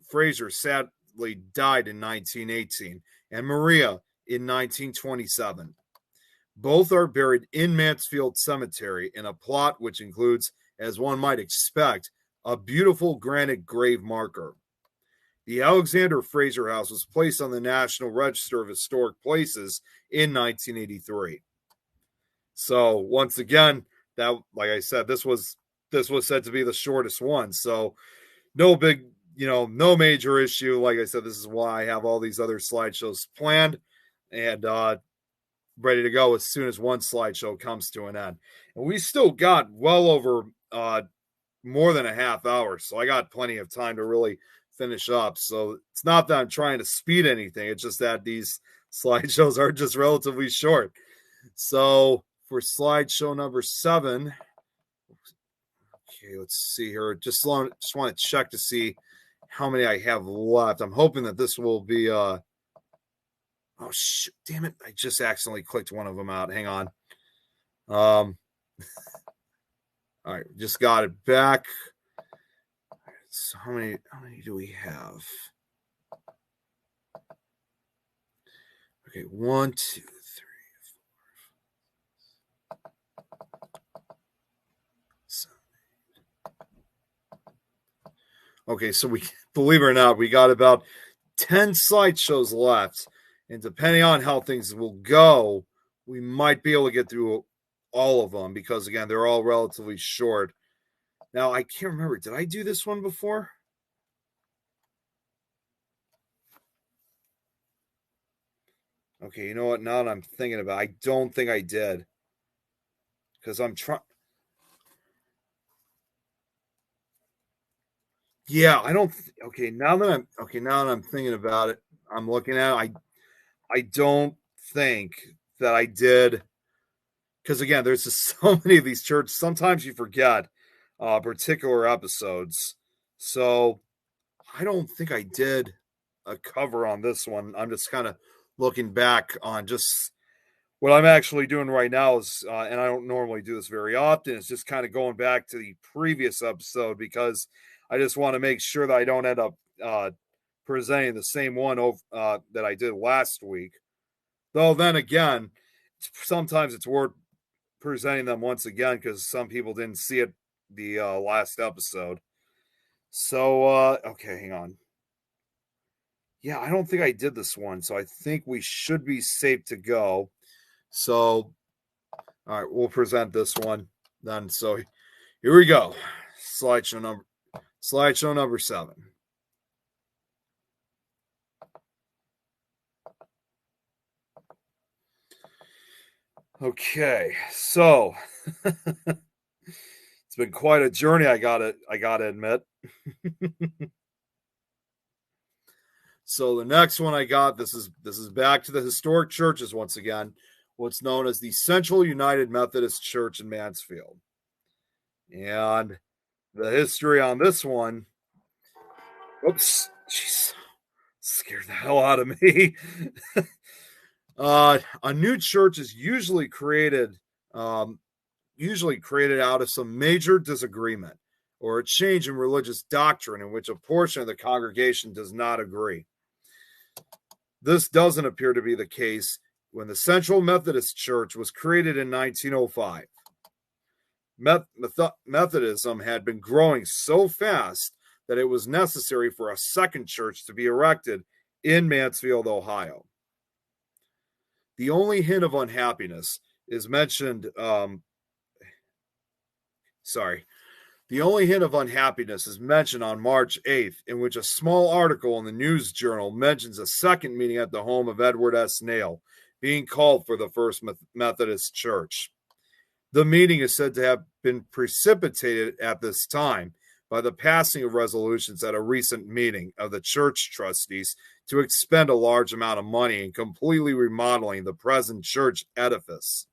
Fraser sadly died in 1918, and Maria in 1927. Both are buried in Mansfield Cemetery in a plot which includes, as one might expect, a beautiful granite grave marker. The Alexander Fraser House was placed on the National Register of Historic Places in 1983. So once again, that, like I said, this was said to be the shortest one. So no major issue. Like I said, this is why I have all these other slideshows planned, and ready to go as soon as one slideshow comes to an end. And we still got well over more than a half hour, so I got plenty of time to really finish up. So it's not that I'm trying to speed anything, it's just that these slideshows are just relatively short. So for slideshow number 7, okay, let's see here. Just want to check to see how many I have left. I'm hoping that this will be oh shit, damn it, I just accidentally clicked one of them out. Hang on. All right, just got it back. So how many do we have? Okay, 1, 2, 3, 4, 5, 7. Okay, so we, believe it or not, we got about 10 slideshows left, and depending on how things will go, we might be able to get through all of them because, again, they're all relatively short. Now, I can't remember. Did I do this one before? Okay, you know what? Now that I'm thinking about it, I don't think I did. Because I'm trying. Yeah, I don't. Okay, now that I'm thinking about it, I'm looking at it, I don't think that I did. Because again, there's just so many of these churches. Sometimes you forget particular episodes. So I don't think I did a cover on this one. I'm just kind of looking back on just what I'm actually doing right now is, and I don't normally do this very often, is just kind of going back to the previous episode because I just want to make sure that I don't end up presenting the same one that I did last week. Though then again, sometimes it's worth presenting them once again because some people didn't see it the last episode. So, okay, hang on. Yeah, I don't think I did this one, so I think we should be safe to go. So, all right, we'll present this one then. So, here we go. Slideshow number 7. Okay, so it's been quite a journey. I gotta admit. So the next one I got, this is back to the historic churches once again, what's known as the Central United Methodist Church in Mansfield. And the history on this one, oops, jeez, scared the hell out of me. A new church is usually created out of some major disagreement or a change in religious doctrine in which a portion of the congregation does not agree. This doesn't appear to be the case when the Central Methodist Church was created in 1905. Methodism had been growing so fast that it was necessary for a second church to be erected in Mansfield, Ohio. The only hint of unhappiness is mentioned. The only hint of unhappiness is mentioned on March 8th, in which a small article in the News Journal mentions a second meeting at the home of Edward S. Nail being called for the First Methodist Church. The meeting is said to have been precipitated at this time by the passing of resolutions at a recent meeting of the church trustees to expend a large amount of money in completely remodeling the present church edifice.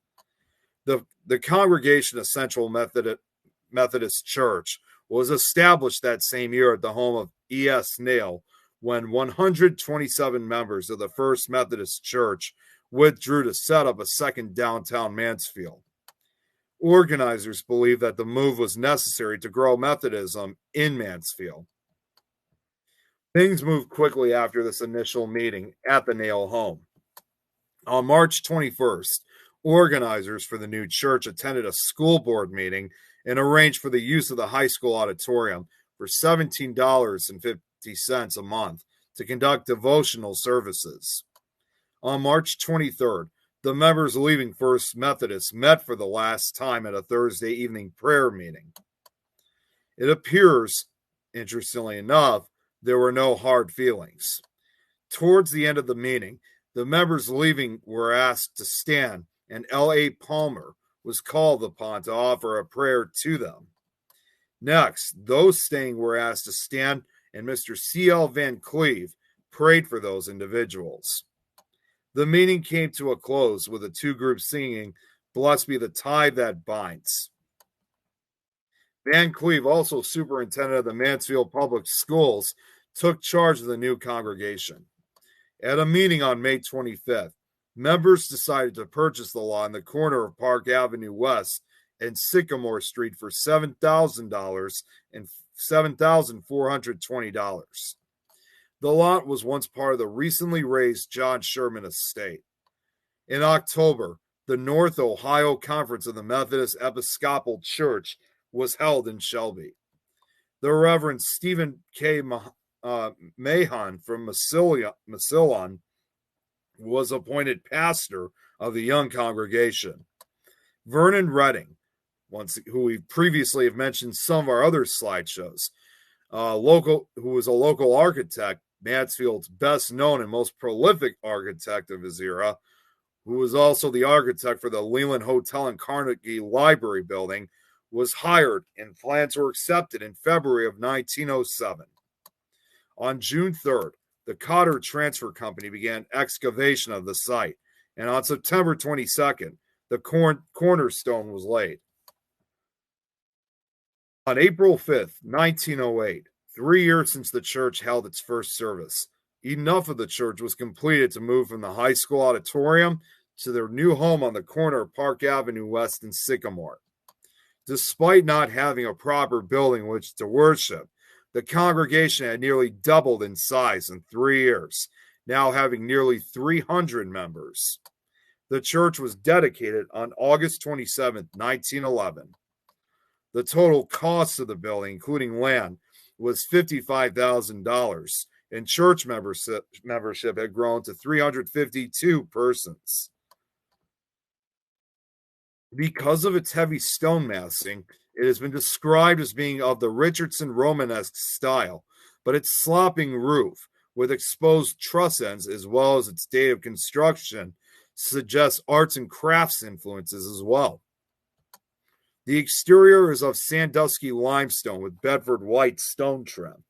The Congregation of Central Methodist Church was established that same year at the home of E.S. Nail when 127 members of the First Methodist Church withdrew to set up a second downtown Mansfield. Organizers believed that the move was necessary to grow Methodism in Mansfield. Things moved quickly after this initial meeting at the Nail home. On March 21st, organizers for the new church attended a school board meeting and arranged for the use of the high school auditorium for $17.50 a month to conduct devotional services. On March 23rd, the members leaving First Methodist met for the last time at a Thursday evening prayer meeting. It appears, interestingly enough, there were no hard feelings. Towards the end of the meeting, The members leaving were asked to stand, and L.A. Palmer was called upon to offer a prayer to them. Next, those staying were asked to stand, and Mr. C.L. Van Cleve prayed for those individuals. The meeting came to a close with the two groups singing, "Blessed be the tie that binds." Van Cleve, also superintendent of the Mansfield Public Schools, took charge of the new congregation. At a meeting on May 25th, members decided to purchase the lot in the corner of Park Avenue West and Sycamore Street for $7,000 and $7,420. The lot was once part of the recently raised John Sherman estate. In October, the North Ohio Conference of the Methodist Episcopal Church was held in Shelby. The Reverend Stephen K. Mahon from Massillon was appointed pastor of the young congregation. Vernon Redding, who we previously have mentioned some of our other slideshows, who was a local architect, Mansfield's best known and most prolific architect of his era, who was also the architect for the Leland Hotel and Carnegie Library building, was hired, and plans were accepted in February of 1907. On June 3rd, the Cotter Transfer Company began excavation of the site, and on September 22nd, the cornerstone was laid. On April 5th, 1908, 3 years since the church held its first service, enough of the church was completed to move from the high school auditorium to their new home on the corner of Park Avenue West and Sycamore. Despite not having a proper building in which to worship, the congregation had nearly doubled in size in 3 years, now having nearly 300 members. The church was dedicated on August 27, 1911. The total cost of the building, including land, was $55,000, and church membership had grown to 352 persons. Because of its heavy stone massing, it has been described as being of the Richardson Romanesque style, but its sloping roof, with exposed truss ends as well as its date of construction, suggests arts and crafts influences as well. The exterior is of Sandusky limestone with Bedford white stone trim.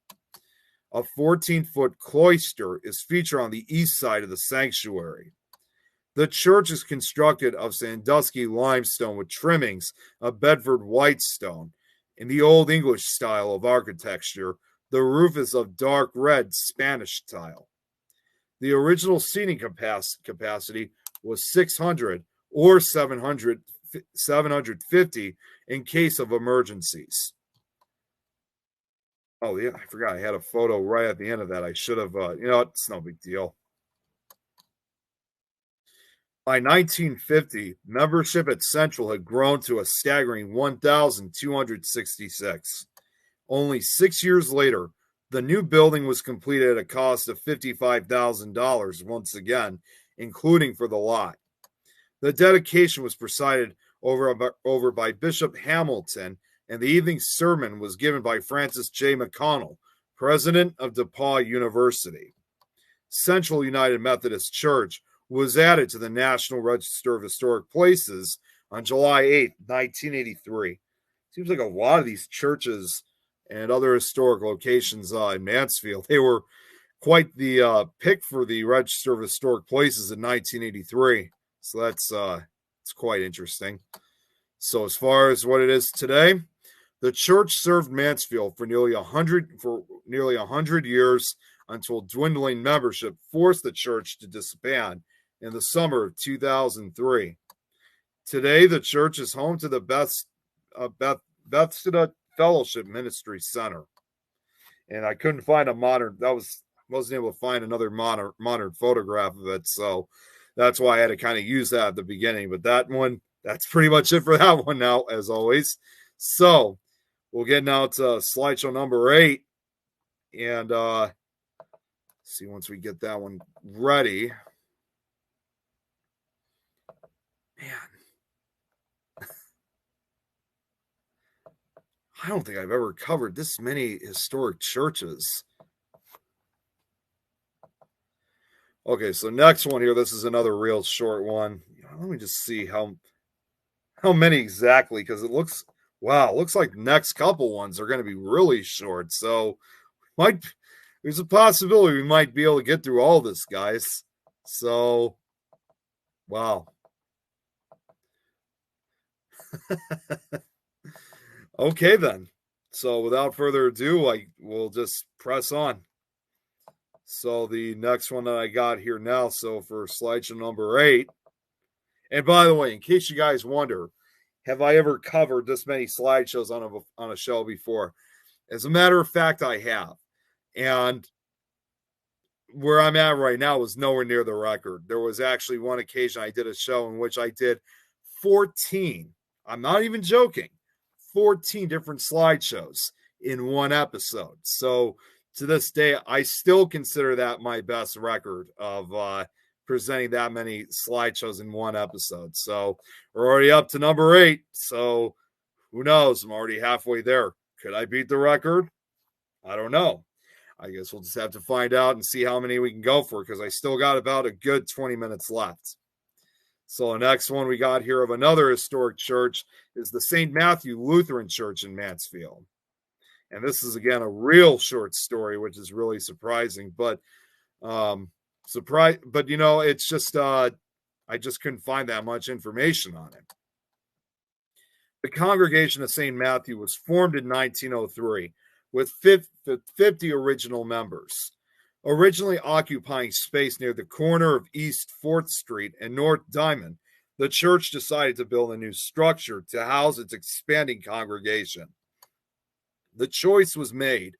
A 14-foot cloister is featured on the east side of the sanctuary. The church is constructed of Sandusky limestone with trimmings of Bedford white stone. In the Old English style of architecture, the roof is of dark red Spanish tile. The original seating capacity was 600 or 750 in case of emergencies. Oh, yeah, I forgot I had a photo right at the end of that. I should have, it's no big deal. By 1950, membership at Central had grown to a staggering 1,266. Only 6 years later, the new building was completed at a cost of $55,000 once again, including for the lot. The dedication was presided over by Bishop Hamilton, and the evening sermon was given by Francis J. McConnell, president of DePauw University. Central United Methodist Church was added to the National Register of Historic Places on July 8, 1983. Seems like a lot of these churches and other historic locations in Mansfield, they were quite the pick for the Register of Historic Places in 1983. So that's it's quite interesting. So as far as what it is today, the church served Mansfield for nearly 100 years until dwindling membership forced the church to disband in the summer of 2003. Today, the church is home to the Bethesda Fellowship Ministry Center. And I couldn't find wasn't able to find another modern photograph of it, so that's why I had to kind of use that at the beginning. But that's pretty much it for that one now, as always. So we'll get now to slideshow number 8. And see once we get that one ready. Man. I don't think I've ever covered this many historic churches. Okay, so next one here. This is another real short one. Let me just see how many exactly, because it looks, wow, it looks like the next couple ones are going to be really short. So might there's a possibility we might be able to get through all this, guys. So wow. Okay then. So without further ado, I will just press on. So the next one that I got here now, so for slideshow number 8. And by the way, in case you guys wonder, have I ever covered this many slideshows on a show before? As a matter of fact, I have. And where I'm at right now is nowhere near the record. There was actually one occasion I did a show in which I did 14, I'm not even joking, 14 different slideshows in one episode. So to this day, I still consider that my best record of presenting that many slideshows in one episode. So we're already up to number 8. So who knows? I'm already halfway there. Could I beat the record? I don't know. I guess we'll just have to find out and see how many we can go for, because I still got about a good 20 minutes left. So the next one we got here of another historic church is the St. Matthew Lutheran Church in Mansfield. And this is, again, a real short story, which is really surprising. But, it's just, I just couldn't find that much information on it. The Congregation of St. Matthew was formed in 1903 with 50 original members. Originally occupying space near the corner of East 4th Street and North Diamond, the church decided to build a new structure to house its expanding congregation. The choice was made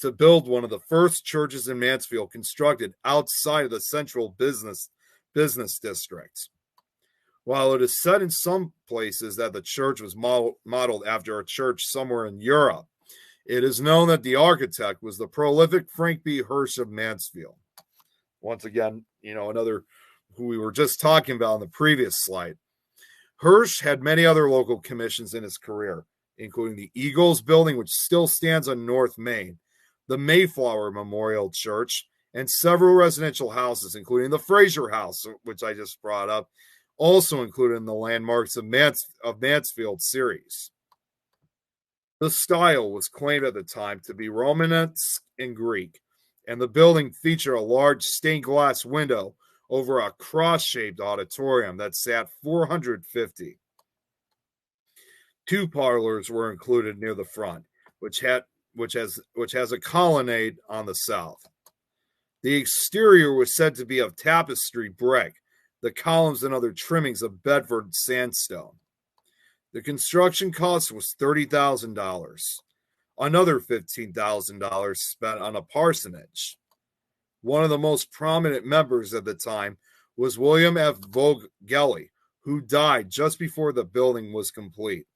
to build one of the first churches in Mansfield constructed outside of the central business district. While it is said in some places that the church was modeled after a church somewhere in Europe, it is known that the architect was the prolific Frank B. Hirsch of Mansfield. Once again, another who we were just talking about in the previous slide. Hirsch had many other local commissions in his career, including the Eagles building, which still stands on North Main, the Mayflower Memorial Church, and several residential houses, including the Fraser House, which I just brought up, also included in the Landmarks of Mansfield series. The style was claimed at the time to be Romanesque and Greek, and the building featured a large stained glass window over a cross-shaped auditorium that sat 450. 2 parlors were included near the front, which has a colonnade on the south. The exterior was said to be of tapestry brick, the columns and other trimmings of Bedford sandstone. The construction cost was $30,000. Another $15,000 spent on a parsonage. One of the most prominent members at the time was William F. Vogelli, who died just before the building was complete.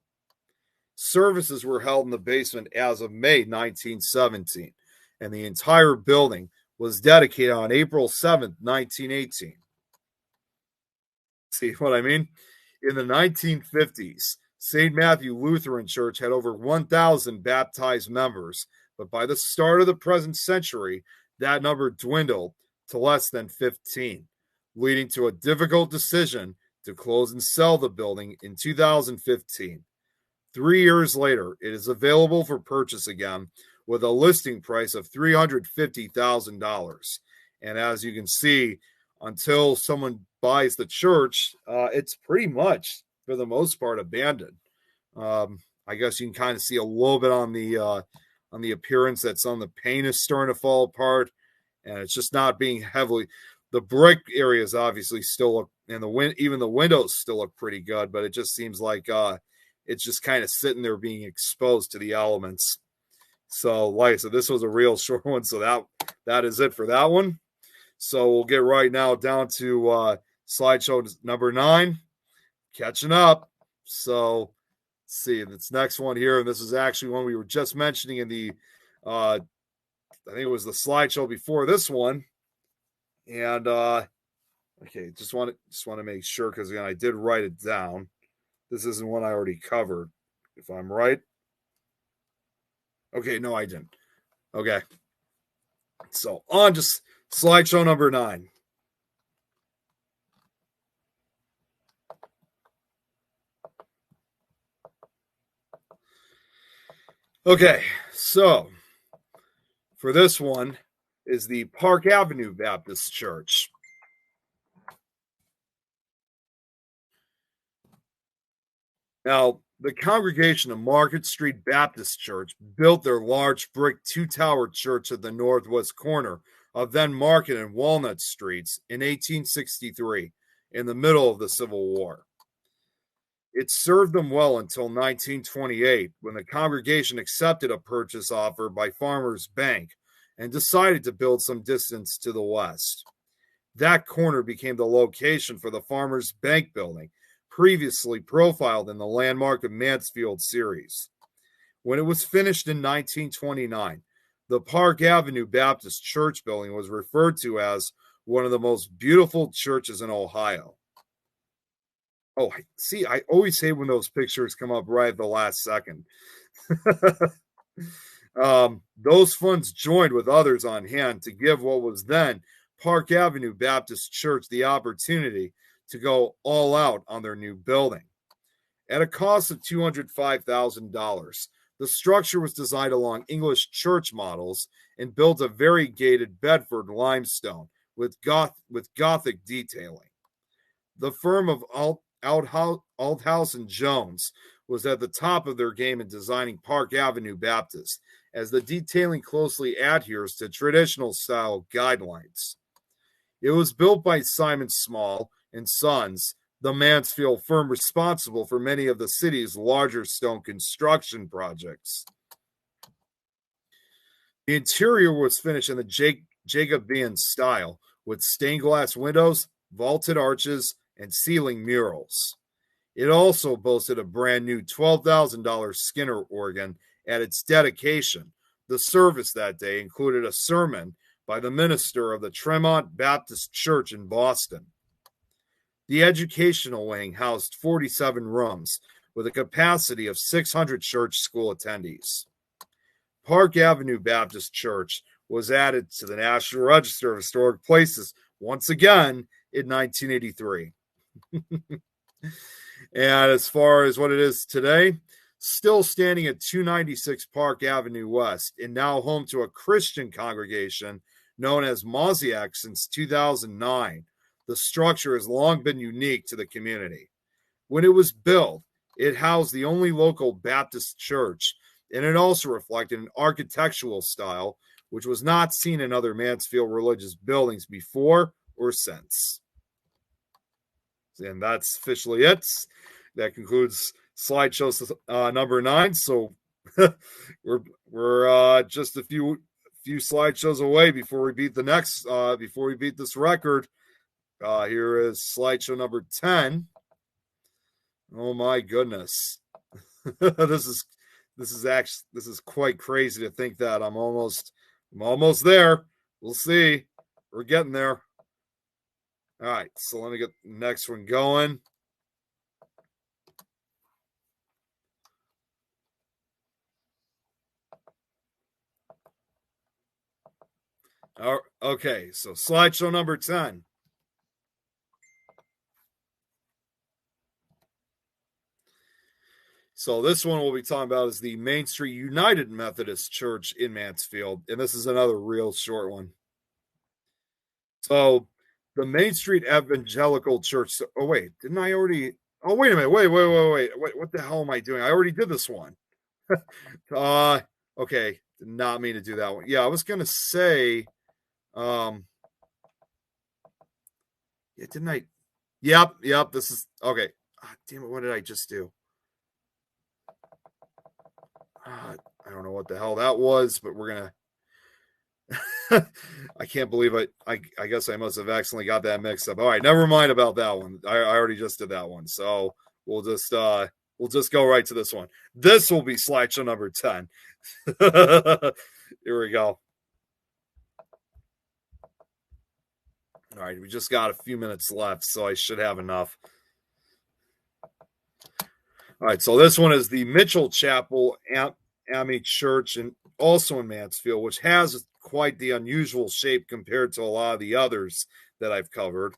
Services were held in the basement as of May 1917, and the entire building was dedicated on April 7th, 1918. See what I mean? In the 1950s, St. Matthew Lutheran Church had over 1,000 baptized members, but by the start of the present century, that number dwindled to less than 15, leading to a difficult decision to close and sell the building in 2015. 3 years later, it is available for purchase again with a listing price of $350,000. And as you can see, until someone buys the church, it's pretty much, for the most part, abandoned. I guess you can kind of see a little bit on the appearance that some of the paint is starting to fall apart, and it's just not being heavily. The brick areas obviously still look, and even the windows still look pretty good, but it just seems like it's just kind of sitting there being exposed to the elements. So, like I said, this was a real short one, so that is it for that one. So we'll get right now down to slideshow number 9, catching up. So let's see this next one here, and this is actually one we were just mentioning in the I think it was the slideshow before this one. And okay, just want to make sure, because again, I did write it down. This isn't one I already covered, if I'm right. Okay, no, I didn't. Okay, so on to slideshow number 9. Okay, so for this one is the Park Avenue Baptist Church. Now, the congregation of Market Street Baptist Church built their large brick two-tower church at the northwest corner of then Market and Walnut Streets in 1863 in the middle of the Civil War. It served them well until 1928 when the congregation accepted a purchase offer by Farmers Bank and decided to build some distance to the west. That corner became the location for the Farmers Bank building, previously profiled in the Landmark of Mansfield series. When it was finished in 1929, the Park Avenue Baptist Church building was referred to as one of the most beautiful churches in Ohio. Oh, see, I always hate when those pictures come up right at the last second. Those funds joined with others on hand to give what was then Park Avenue Baptist Church the opportunity to go all out on their new building. At a cost of $205,000, the structure was designed along English church models and built of variegated Bedford limestone with Gothic detailing. The firm of Althouse and Jones was at the top of their game in designing Park Avenue Baptist, as the detailing closely adheres to traditional style guidelines. It was built by Simon Small and Sons, the Mansfield firm responsible for many of the city's larger stone construction projects. The interior was finished in the Jacobean style, with stained glass windows, vaulted arches, and ceiling murals. It also boasted a brand new $12,000 Skinner organ at its dedication. The service that day included a sermon by the minister of the Tremont Baptist Church in Boston. The educational wing housed 47 rooms with a capacity of 600 church school attendees. Park Avenue Baptist Church was added to the National Register of Historic Places once again in 1983. And as far as what it is today, still standing at 296 Park Avenue West and now home to a Christian congregation known as Mosaic since 2009, the structure has long been unique to the community. When it was built, it housed the only local Baptist church, and it also reflected an architectural style which was not seen in other Mansfield religious buildings before or since. And that's officially it. That concludes slideshow number 9. So we're just a few slideshows away before we beat the next before we beat this record. Here is slideshow number 10. Oh my goodness. this is quite crazy to think that I'm almost there. We'll see. We're getting there. All right, so let me get the next one going. Okay, so slideshow number 10. So this one we'll be talking about is the Main Street United Methodist Church in Mansfield, and this is another real short one. So the Main Street Evangelical Church. Oh wait, didn't I already? Oh wait a minute. Wait. What the hell am I doing? I already did this one. Okay, did not mean to do that one. Yeah, I was gonna say. Yeah, didn't I? Yep. This is okay. Damn it! What did I just do? I don't know what the hell that was, but we're gonna. I can't believe it. I guess I must have accidentally got that mixed up. All right, never mind about that one. I already just did that one, so we'll just go right to this one. This will be slideshow number 10. Here we go. All right, we just got a few minutes left, so I should have enough. All right, so this one is the Mitchell Chapel AME Church, and also in Mansfield, which has quite the unusual shape compared to a lot of the others that I've covered.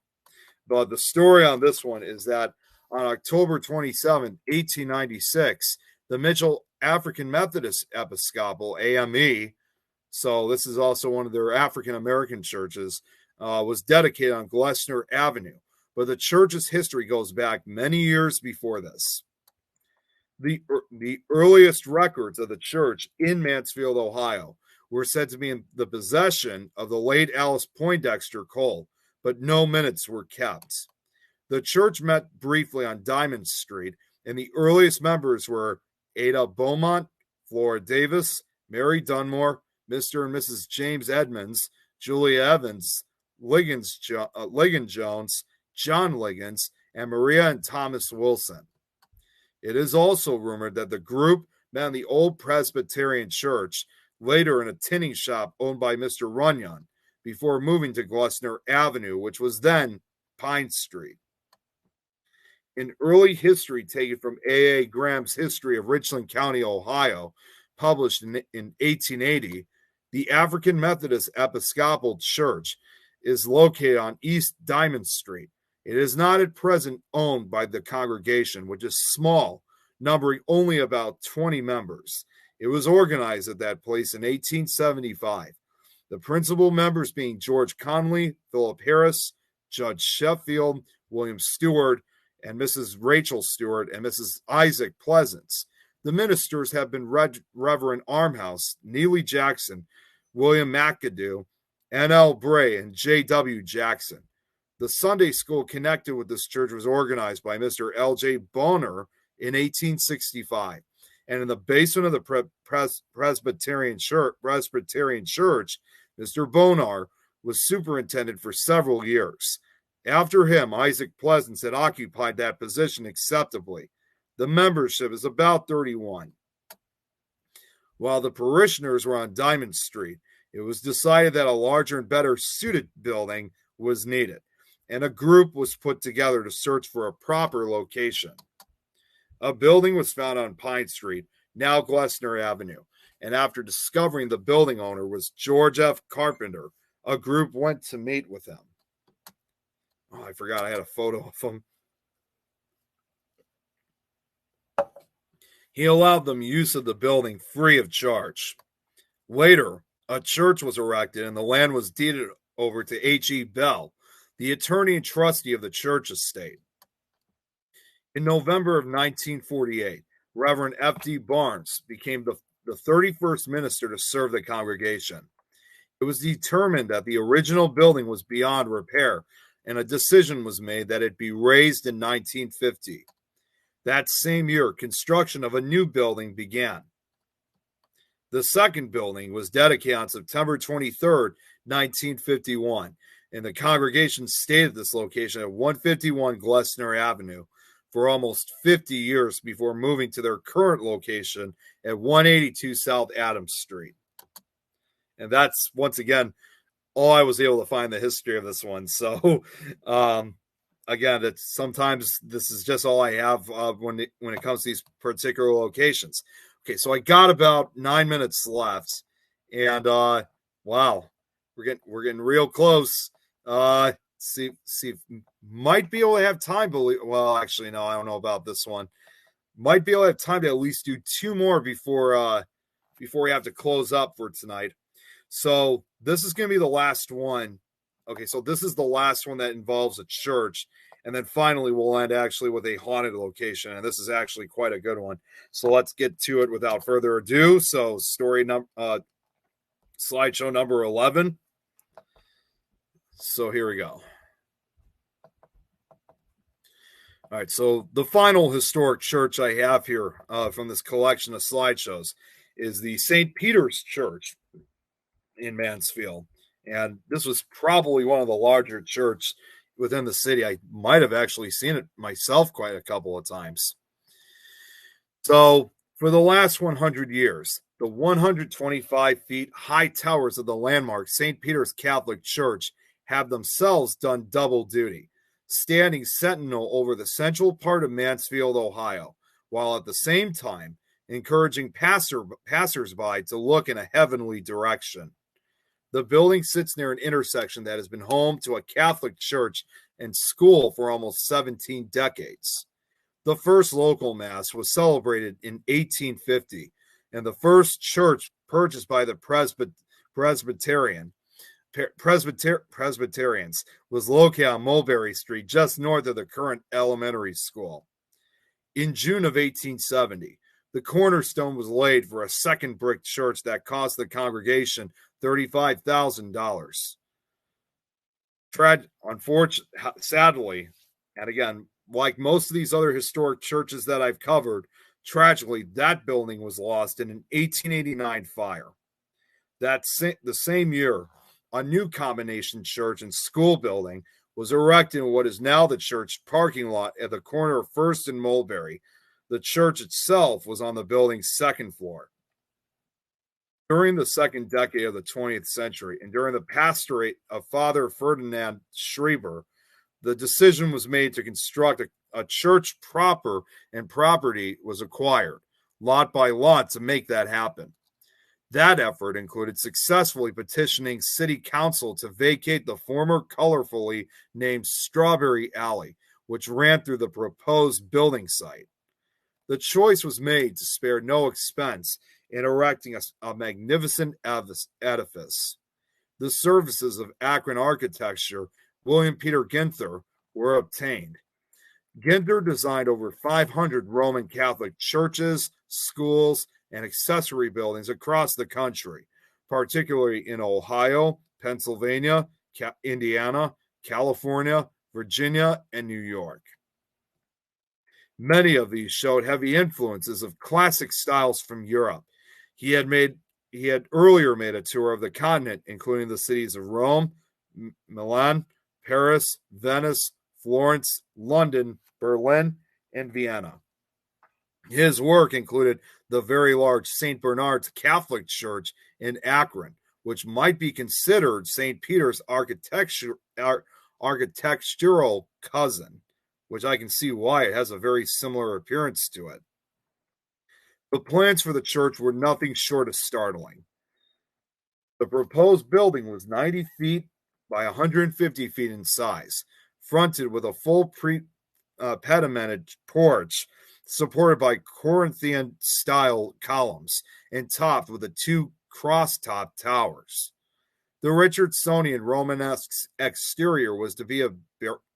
But the story on this one is that on October 27, 1896, the Mitchell African Methodist Episcopal, AME, so this is also one of their African American churches, was dedicated on Glessner Avenue. But the church's history goes back many years before this. The earliest records of the church in Mansfield, Ohio, were said to be in the possession of the late Alice Poindexter Cole, but no minutes were kept. The church met briefly on Diamond Street, and the earliest members were Ada Beaumont, Flora Davis, Mary Dunmore, Mr. and Mrs. James Edmonds, Julia Evans, Liggins Jones, John Liggins, and Maria and Thomas Wilson. It is also rumored that the group met in the old Presbyterian church, later in a tinning shop owned by Mr. Runyon, before moving to Glessner Avenue, which was then Pine Street. In early history taken from A.A. Graham's History of Richland County, Ohio, published in 1880, the African Methodist Episcopal Church is located on East Diamond Street. It is not at present owned by the congregation, which is small, numbering only about 20 members. It was organized at that place in 1875. The principal members being George Conley, Philip Harris, Judge Sheffield, William Stewart, and Mrs. Rachel Stewart and Mrs. Isaac Pleasance. The ministers have been Reverend Armhouse, Neely Jackson, William McAdoo, N.L. Bray, and J.W. Jackson. The Sunday school connected with this church was organized by Mr. L.J. Bonner in 1865. And in the basement of the Presbyterian Church, Mr. Bonar was superintendent for several years. After him, Isaac Pleasance had occupied that position acceptably. The membership is about 31. While the parishioners were on Diamond Street, it was decided that a larger and better suited building was needed, and a group was put together to search for a proper location. A building was found on Pine Street, now Glessner Avenue, and after discovering the building owner was George F. Carpenter, a group went to meet with him. Oh, I forgot I had a photo of him. He allowed them use of the building free of charge. Later, a church was erected and the land was deeded over to H.E. Bell, the attorney and trustee of the church estate. In November of 1948, Reverend F.D. Barnes became the 31st minister to serve the congregation. It was determined that the original building was beyond repair, and a decision was made that it be razed in 1950. That same year, construction of a new building began. The second building was dedicated on September 23rd, 1951, and the congregation stayed at this location at 151 Glessner Avenue for almost 50 years before moving to their current location at 182 South Adams Street. And that's, once again, all I was able to find the history of this one. So, again, it's sometimes this is just all I have when it comes to these particular locations. Okay, so I got about 9 minutes left, and wow, we're getting real close. See, might be able to have time. Well, actually, no, I don't know about this one. Might be able to have time to at least do two more before we have to close up for tonight. So this is going to be the last one. Okay, so this is the last one that involves a church. And then finally, we'll end actually with a haunted location. And this is actually quite a good one. So let's get to it without further ado. So slideshow number 11. So here we go. All right, so the final historic church I have here from this collection of slideshows is the St. Peter's Church in Mansfield. And this was probably one of the larger churches within the city. I might have actually seen it myself quite a couple of times. So for the last 100 years, the 125 feet high towers of the landmark St. Peter's Catholic Church have themselves done double duty, standing sentinel over the central part of Mansfield, Ohio, while at the same time encouraging passersby to look in a heavenly direction. The building sits near an intersection that has been home to a Catholic church and school for almost 17 decades. The first local mass was celebrated in 1850, and the first church purchased by the Presbyterians was located on Mulberry Street, just north of the current elementary school. In June of 1870, the cornerstone was laid for a second brick church that cost the congregation $35,000. Sadly, and again, like most of these other historic churches that I've covered, tragically, that building was lost in an 1889 fire. The same year, a new combination church and school building was erected in what is now the church parking lot at the corner of First and Mulberry. The church itself was on the building's second floor. During the second decade of the 20th century and during the pastorate of Father Ferdinand Schreiber, the decision was made to construct a church proper, and property was acquired, lot by lot, to make that happen. That effort included successfully petitioning City Council to vacate the former colorfully named Strawberry Alley, which ran through the proposed building site. The choice was made to spare no expense in erecting a magnificent edifice. The services of Akron architecture, William Peter Ginther, were obtained. Ginther designed over 500 Roman Catholic churches, schools, and accessory buildings across the country, particularly in Ohio, Pennsylvania, Indiana, California, Virginia, and New York. Many of these showed heavy influences of classic styles from Europe. He had earlier made a tour of the continent, including the cities of Rome, Milan, Paris, Venice, Florence, London, Berlin, and Vienna. His work included the very large St. Bernard's Catholic Church in Akron, which might be considered St. Peter's architectural cousin, which I can see why it has a very similar appearance to it. The plans for the church were nothing short of startling. The proposed building was 90 feet by 150 feet in size, fronted with a full pedimented porch supported by Corinthian-style columns and topped with the two cross-top towers. The Richardsonian Romanesque exterior was to be of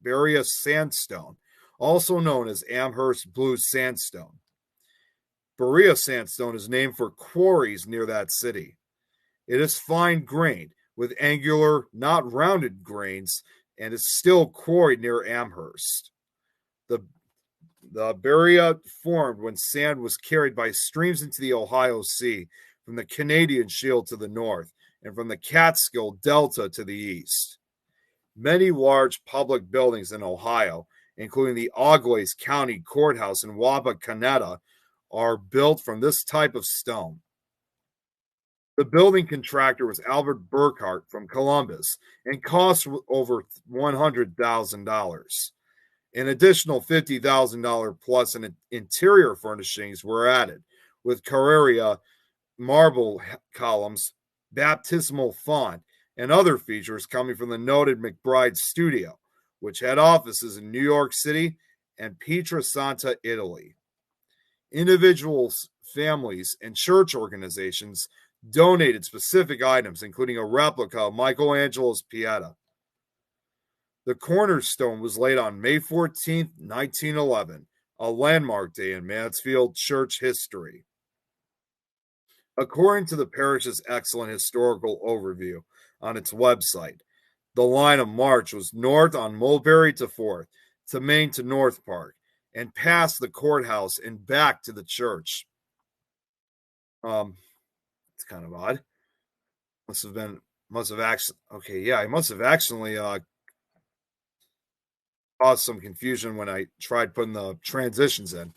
Berea sandstone, also known as Amherst Blue Sandstone. Berea sandstone is named for quarries near that city. It is fine-grained, with angular, not rounded grains, and is still quarried near Amherst. The Berea formed when sand was carried by streams into the Ohio Sea from the Canadian Shield to the north and from the Catskill Delta to the east. Many large public buildings in Ohio, including the Auglaize County Courthouse in Wapakoneta, are built from this type of stone. The building contractor was Albert Burkhart from Columbus and cost over $100,000. An additional $50,000 plus in interior furnishings were added, with Carrara marble columns, baptismal font, and other features coming from the noted McBride Studio, which had offices in New York City and Pietrasanta, Italy. Individuals, families, and church organizations donated specific items, including a replica of Michelangelo's Pieta. The cornerstone was laid on May 14, 1911, a landmark day in Mansfield church history. According to the parish's excellent historical overview on its website, the line of march was north on Mulberry to 4th, to Main to North Park, and past the courthouse and back to the church. It's kind of odd. I must have accidentally caused some confusion when I tried putting the transitions in.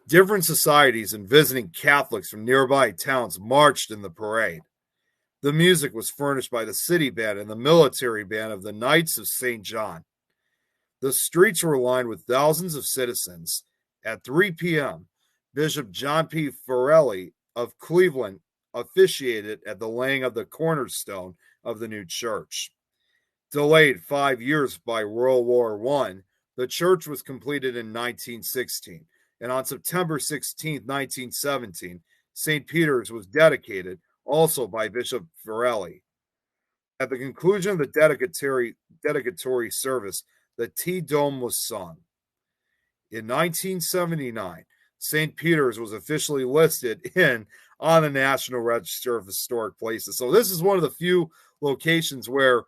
Different societies and visiting Catholics from nearby towns marched in the parade. The music was furnished by the city band and the military band of the Knights of St. John. The streets were lined with thousands of citizens. At 3 p.m., Bishop John P. Farrelly of Cleveland officiated at the laying of the cornerstone of the new church. Delayed 5 years by World War I, The church was completed in 1916, and on September 16, 1917, St. Peter's was dedicated, also by Bishop Varelli. At the conclusion of the dedicatory service, the Te Deum was sung. In 1979, St. Peter's was officially listed on the National Register of Historic Places. So this is one of the few locations where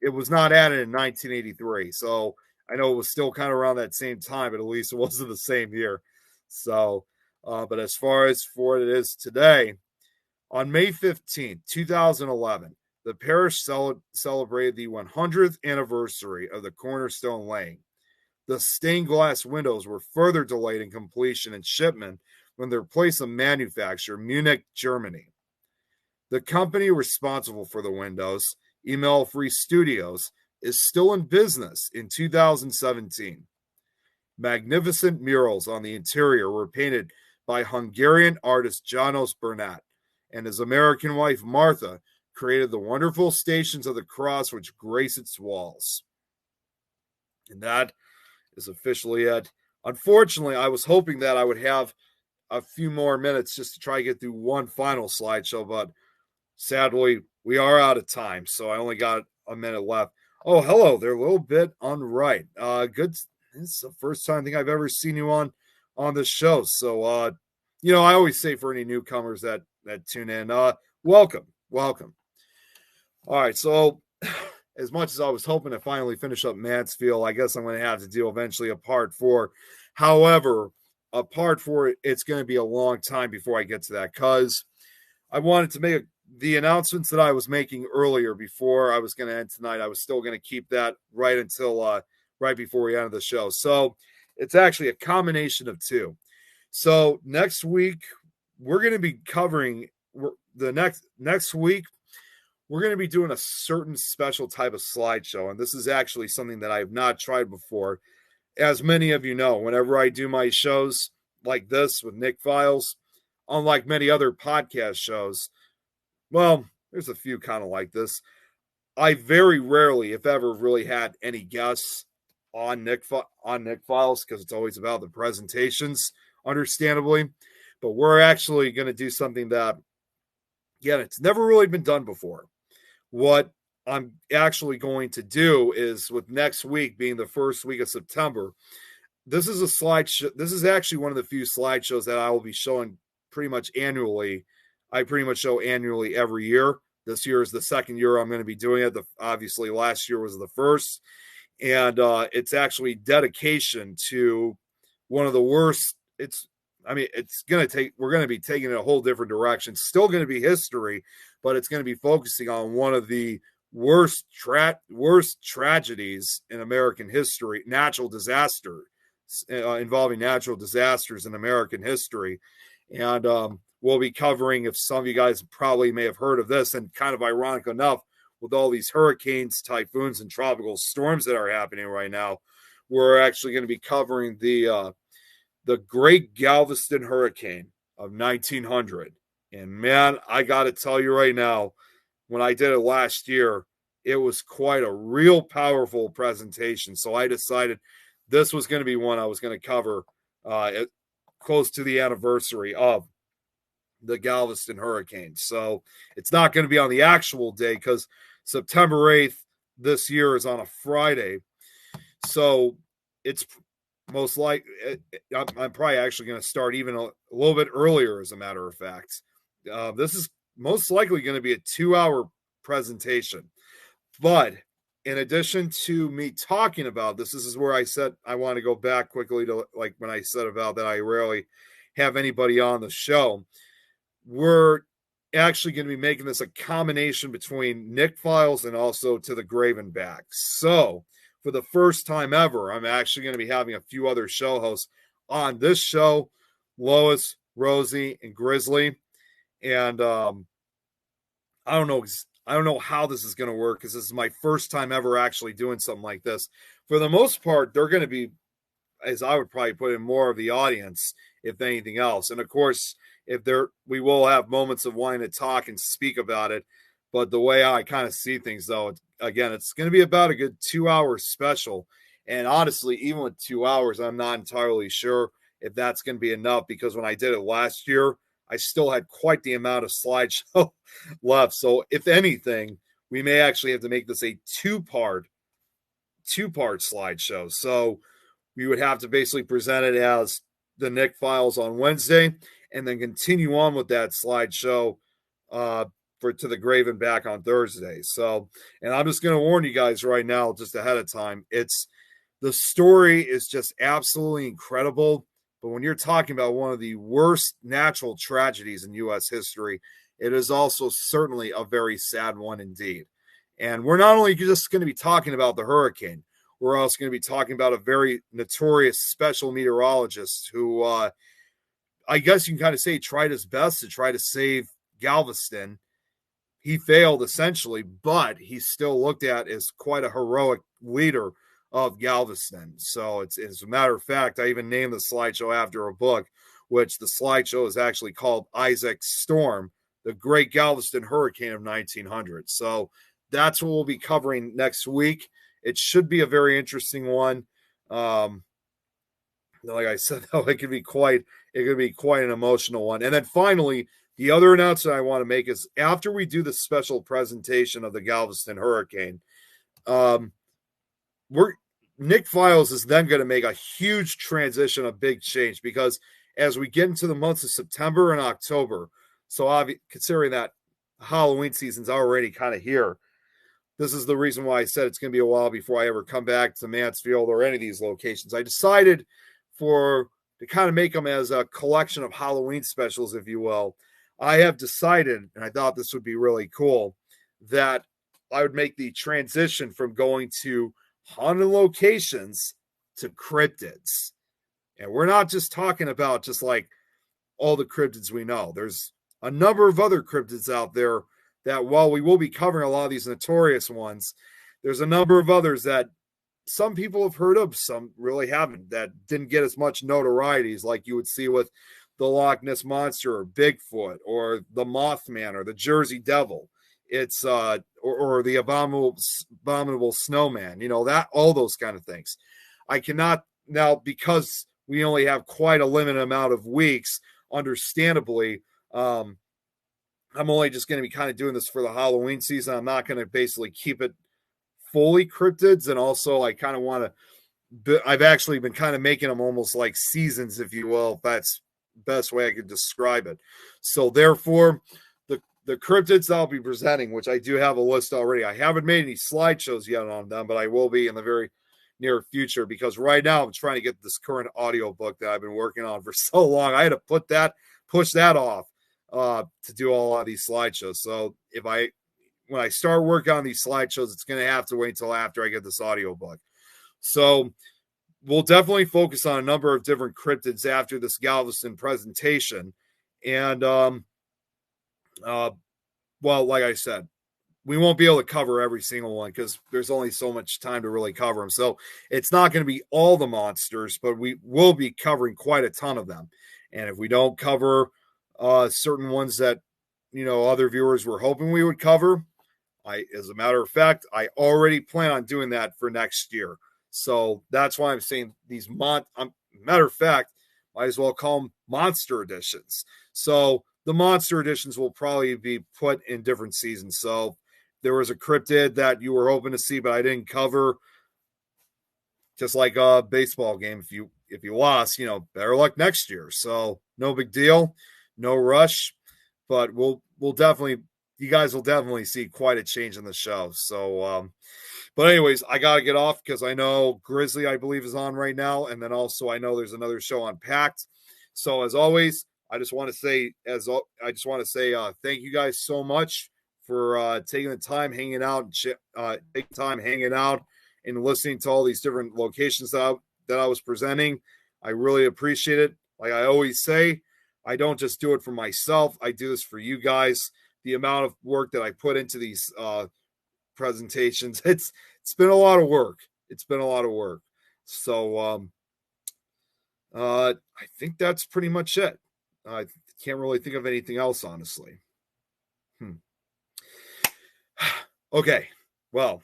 it was not added in 1983. So I know it was still kind of around that same time, but at least it wasn't the same year. So, but as far as for what it is today, on May 15th, 2011, the parish celebrated the 100th anniversary of the cornerstone laying. The stained glass windows were further delayed in completion and shipment when their place of manufacture, Munich, Germany. The company responsible for the windows, Email Free Studios, is still in business in 2017. Magnificent murals on the interior were painted by Hungarian artist Janos Bernat, and his American wife Martha created the wonderful Stations of the Cross which grace its walls. And that is officially it. Unfortunately, I was hoping that I would have a few more minutes just to try to get through one final slideshow, but sadly, we are out of time, so I only got a minute left. Oh, hello, they're a little bit unright. Good. This is the first time I think I've ever seen you on this show. So, I always say for any newcomers that tune in, welcome. All right, so as much as I was hoping to finally finish up Mansfield, I guess I'm going to have to do eventually a part 4. However, a part 4, it's going to be a long time before I get to that because I wanted to make the announcements that I was making earlier before I was going to end tonight. I was still going to keep that right until right before we ended the show. So it's actually a combination of two. So next week, we're going to be covering next week. We're going to be doing a certain special type of slideshow. And this is actually something that I have not tried before. As many of you know, whenever I do my shows like this with Nick Files, unlike many other podcast shows, well, there's a few kind of like this. I very rarely, if ever, really had any guests on Nick Files because it's always about the presentations, understandably. But we're actually going to do something that, again, it's never really been done before. What I'm actually going to do is, with next week being the first week of September, this is a slideshow. This is actually one of the few slideshows that I will be showing pretty much annually. I pretty much show annually every year. This year is the second year I'm going to be doing it. Obviously, last year was the first. And it's actually dedication to one of the worst. We're going to be taking it a whole different direction. Still going to be history, but it's going to be focusing on one of the worst tragedies in American history, natural disaster, involving natural disasters in American history. And we'll be covering, if some of you guys probably may have heard of this, and kind of ironic enough, with all these hurricanes, typhoons, and tropical storms that are happening right now, we're actually going to be covering the Great Galveston Hurricane of 1900. And man, I got to tell you right now, when I did it last year, it was quite a real powerful presentation. So I decided this was going to be one I was going to cover close to the anniversary of the Galveston Hurricane. So it's not going to be on the actual day because September 8th this year is on a Friday. So it's most likely, I'm probably actually going to start even a little bit earlier, as a matter of fact. This is most likely going to be a 2-hour presentation. But in addition to me talking about this is where I said I want to go back quickly to, like, when I said about that I rarely have anybody on the show. We're actually going to be making this a combination between Nick Files and also To the Grave and Back. So for the first time ever, I'm actually going to be having a few other show hosts on this show, Lois, Rosie, and Grizzly. And I don't know how this is going to work because this is my first time ever actually doing something like this. For the most part, they're going to be, as I would probably put in, more of the audience, if anything else. And of course, we will have moments of wanting to talk and speak about it. But the way I kind of see things, though, again, it's going to be about a good 2-hour special. And honestly, even with 2 hours, I'm not entirely sure if that's going to be enough, because when I did it last year, I still had quite the amount of slideshow left. So if anything, we may actually have to make this a two-part slideshow. So we would have to basically present it as the Nick Files on Wednesday, and then continue on with that slideshow for To the Grave and Back on Thursday. So, and I'm just going to warn you guys right now, just ahead of time, the story is just absolutely incredible. But when you're talking about one of the worst natural tragedies in U.S. history, it is also certainly a very sad one indeed. And we're not only just going to be talking about the hurricane, we're also going to be talking about a very notorious special meteorologist who, I guess you can kind of say, tried his best to try to save Galveston. He failed essentially, but he's still looked at as quite a heroic leader of Galveston. So it's as a matter of fact, I even named the slideshow after a book, which the slideshow is actually called Isaac Storm, the Great Galveston Hurricane of 1900. So that's what we'll be covering next week. It should be a very interesting one. Like I said, it could be quite an emotional one. And then finally, the other announcement I want to make is after we do the special presentation of the Galveston Hurricane, Nick Files is then going to make a huge transition, a big change, because as we get into the months of September and October, so considering that Halloween season's already kind of here, this is the reason why I said it's going to be a while before I ever come back to Mansfield or any of these locations. I decided to kind of make them as a collection of Halloween specials, if you will. I have decided, and I thought this would be really cool, that I would make the transition from going to haunted locations to cryptids. And we're not just talking about just like all the cryptids we know. There's a number of other cryptids out there that, while we will be covering a lot of these notorious ones, there's a number of others that some people have heard of, some really haven't, that didn't get as much notoriety like you would see with the Loch Ness Monster or Bigfoot or the Mothman or the Jersey Devil. It's or the abominable snowman, that, all those kind of things. I cannot now, because we only have quite a limited amount of weeks, understandably, I'm only just going to be kind of doing this for the Halloween season. I'm not going to basically keep it fully cryptids. And also I kind of want to, I've actually been kind of making them almost like seasons, if you will, if that's the best way I could describe it. So therefore, the cryptids I'll be presenting, which I do have a list already. I haven't made any slideshows yet on them, but I will be in the very near future, because right now I'm trying to get this current audio book that I've been working on for so long. I had to push that off to do all of these slideshows. So when I start working on these slideshows, it's going to have to wait until after I get this audio book. So we'll definitely focus on a number of different cryptids after this Galveston presentation. And, well, like I said, we won't be able to cover every single one because there's only so much time to really cover them. So it's not going to be all the monsters, but we will be covering quite a ton of them. And if we don't cover certain ones that, other viewers were hoping we would cover, as a matter of fact, I already plan on doing that for next year. So that's why I'm saying these matter of fact, might as well call them monster editions. So the monster editions will probably be put in different seasons. So there was a cryptid that you were hoping to see, but I didn't cover, just like a baseball game. If you lost, better luck next year. So no big deal, no rush, but we'll definitely, you guys will definitely see quite a change in the show. So, but anyways, I got to get off because I know Grizzly, I believe, is on right now. And then also I know there's another show on Pact. So as always, I just want to say thank you guys so much for taking the time hanging out, and listening to all these different locations that I was presenting. I really appreciate it. Like I always say, I don't just do it for myself. I do this for you guys. The amount of work that I put into these presentations, it's been a lot of work. So I think that's pretty much it. I can't really think of anything else, honestly. Okay, well,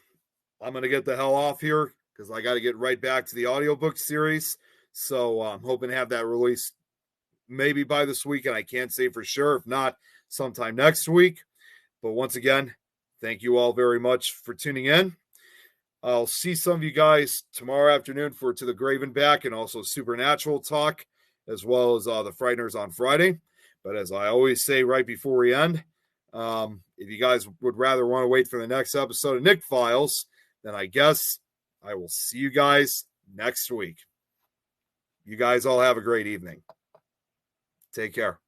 I'm going to get the hell off here. because I got to get right back to the audiobook series. So I'm hoping to have that released maybe by this weekend. I can't say for sure. If not, sometime next week. But once again, thank you all very much for tuning in. I'll see some of you guys tomorrow afternoon for To the Grave and Back and also Supernatural talk, as well as the Frighteners on Friday. But as I always say right before we end, if you guys would rather want to wait for the next episode of Nick Files, then I guess I will see you guys next week. You guys all have a great evening. Take care.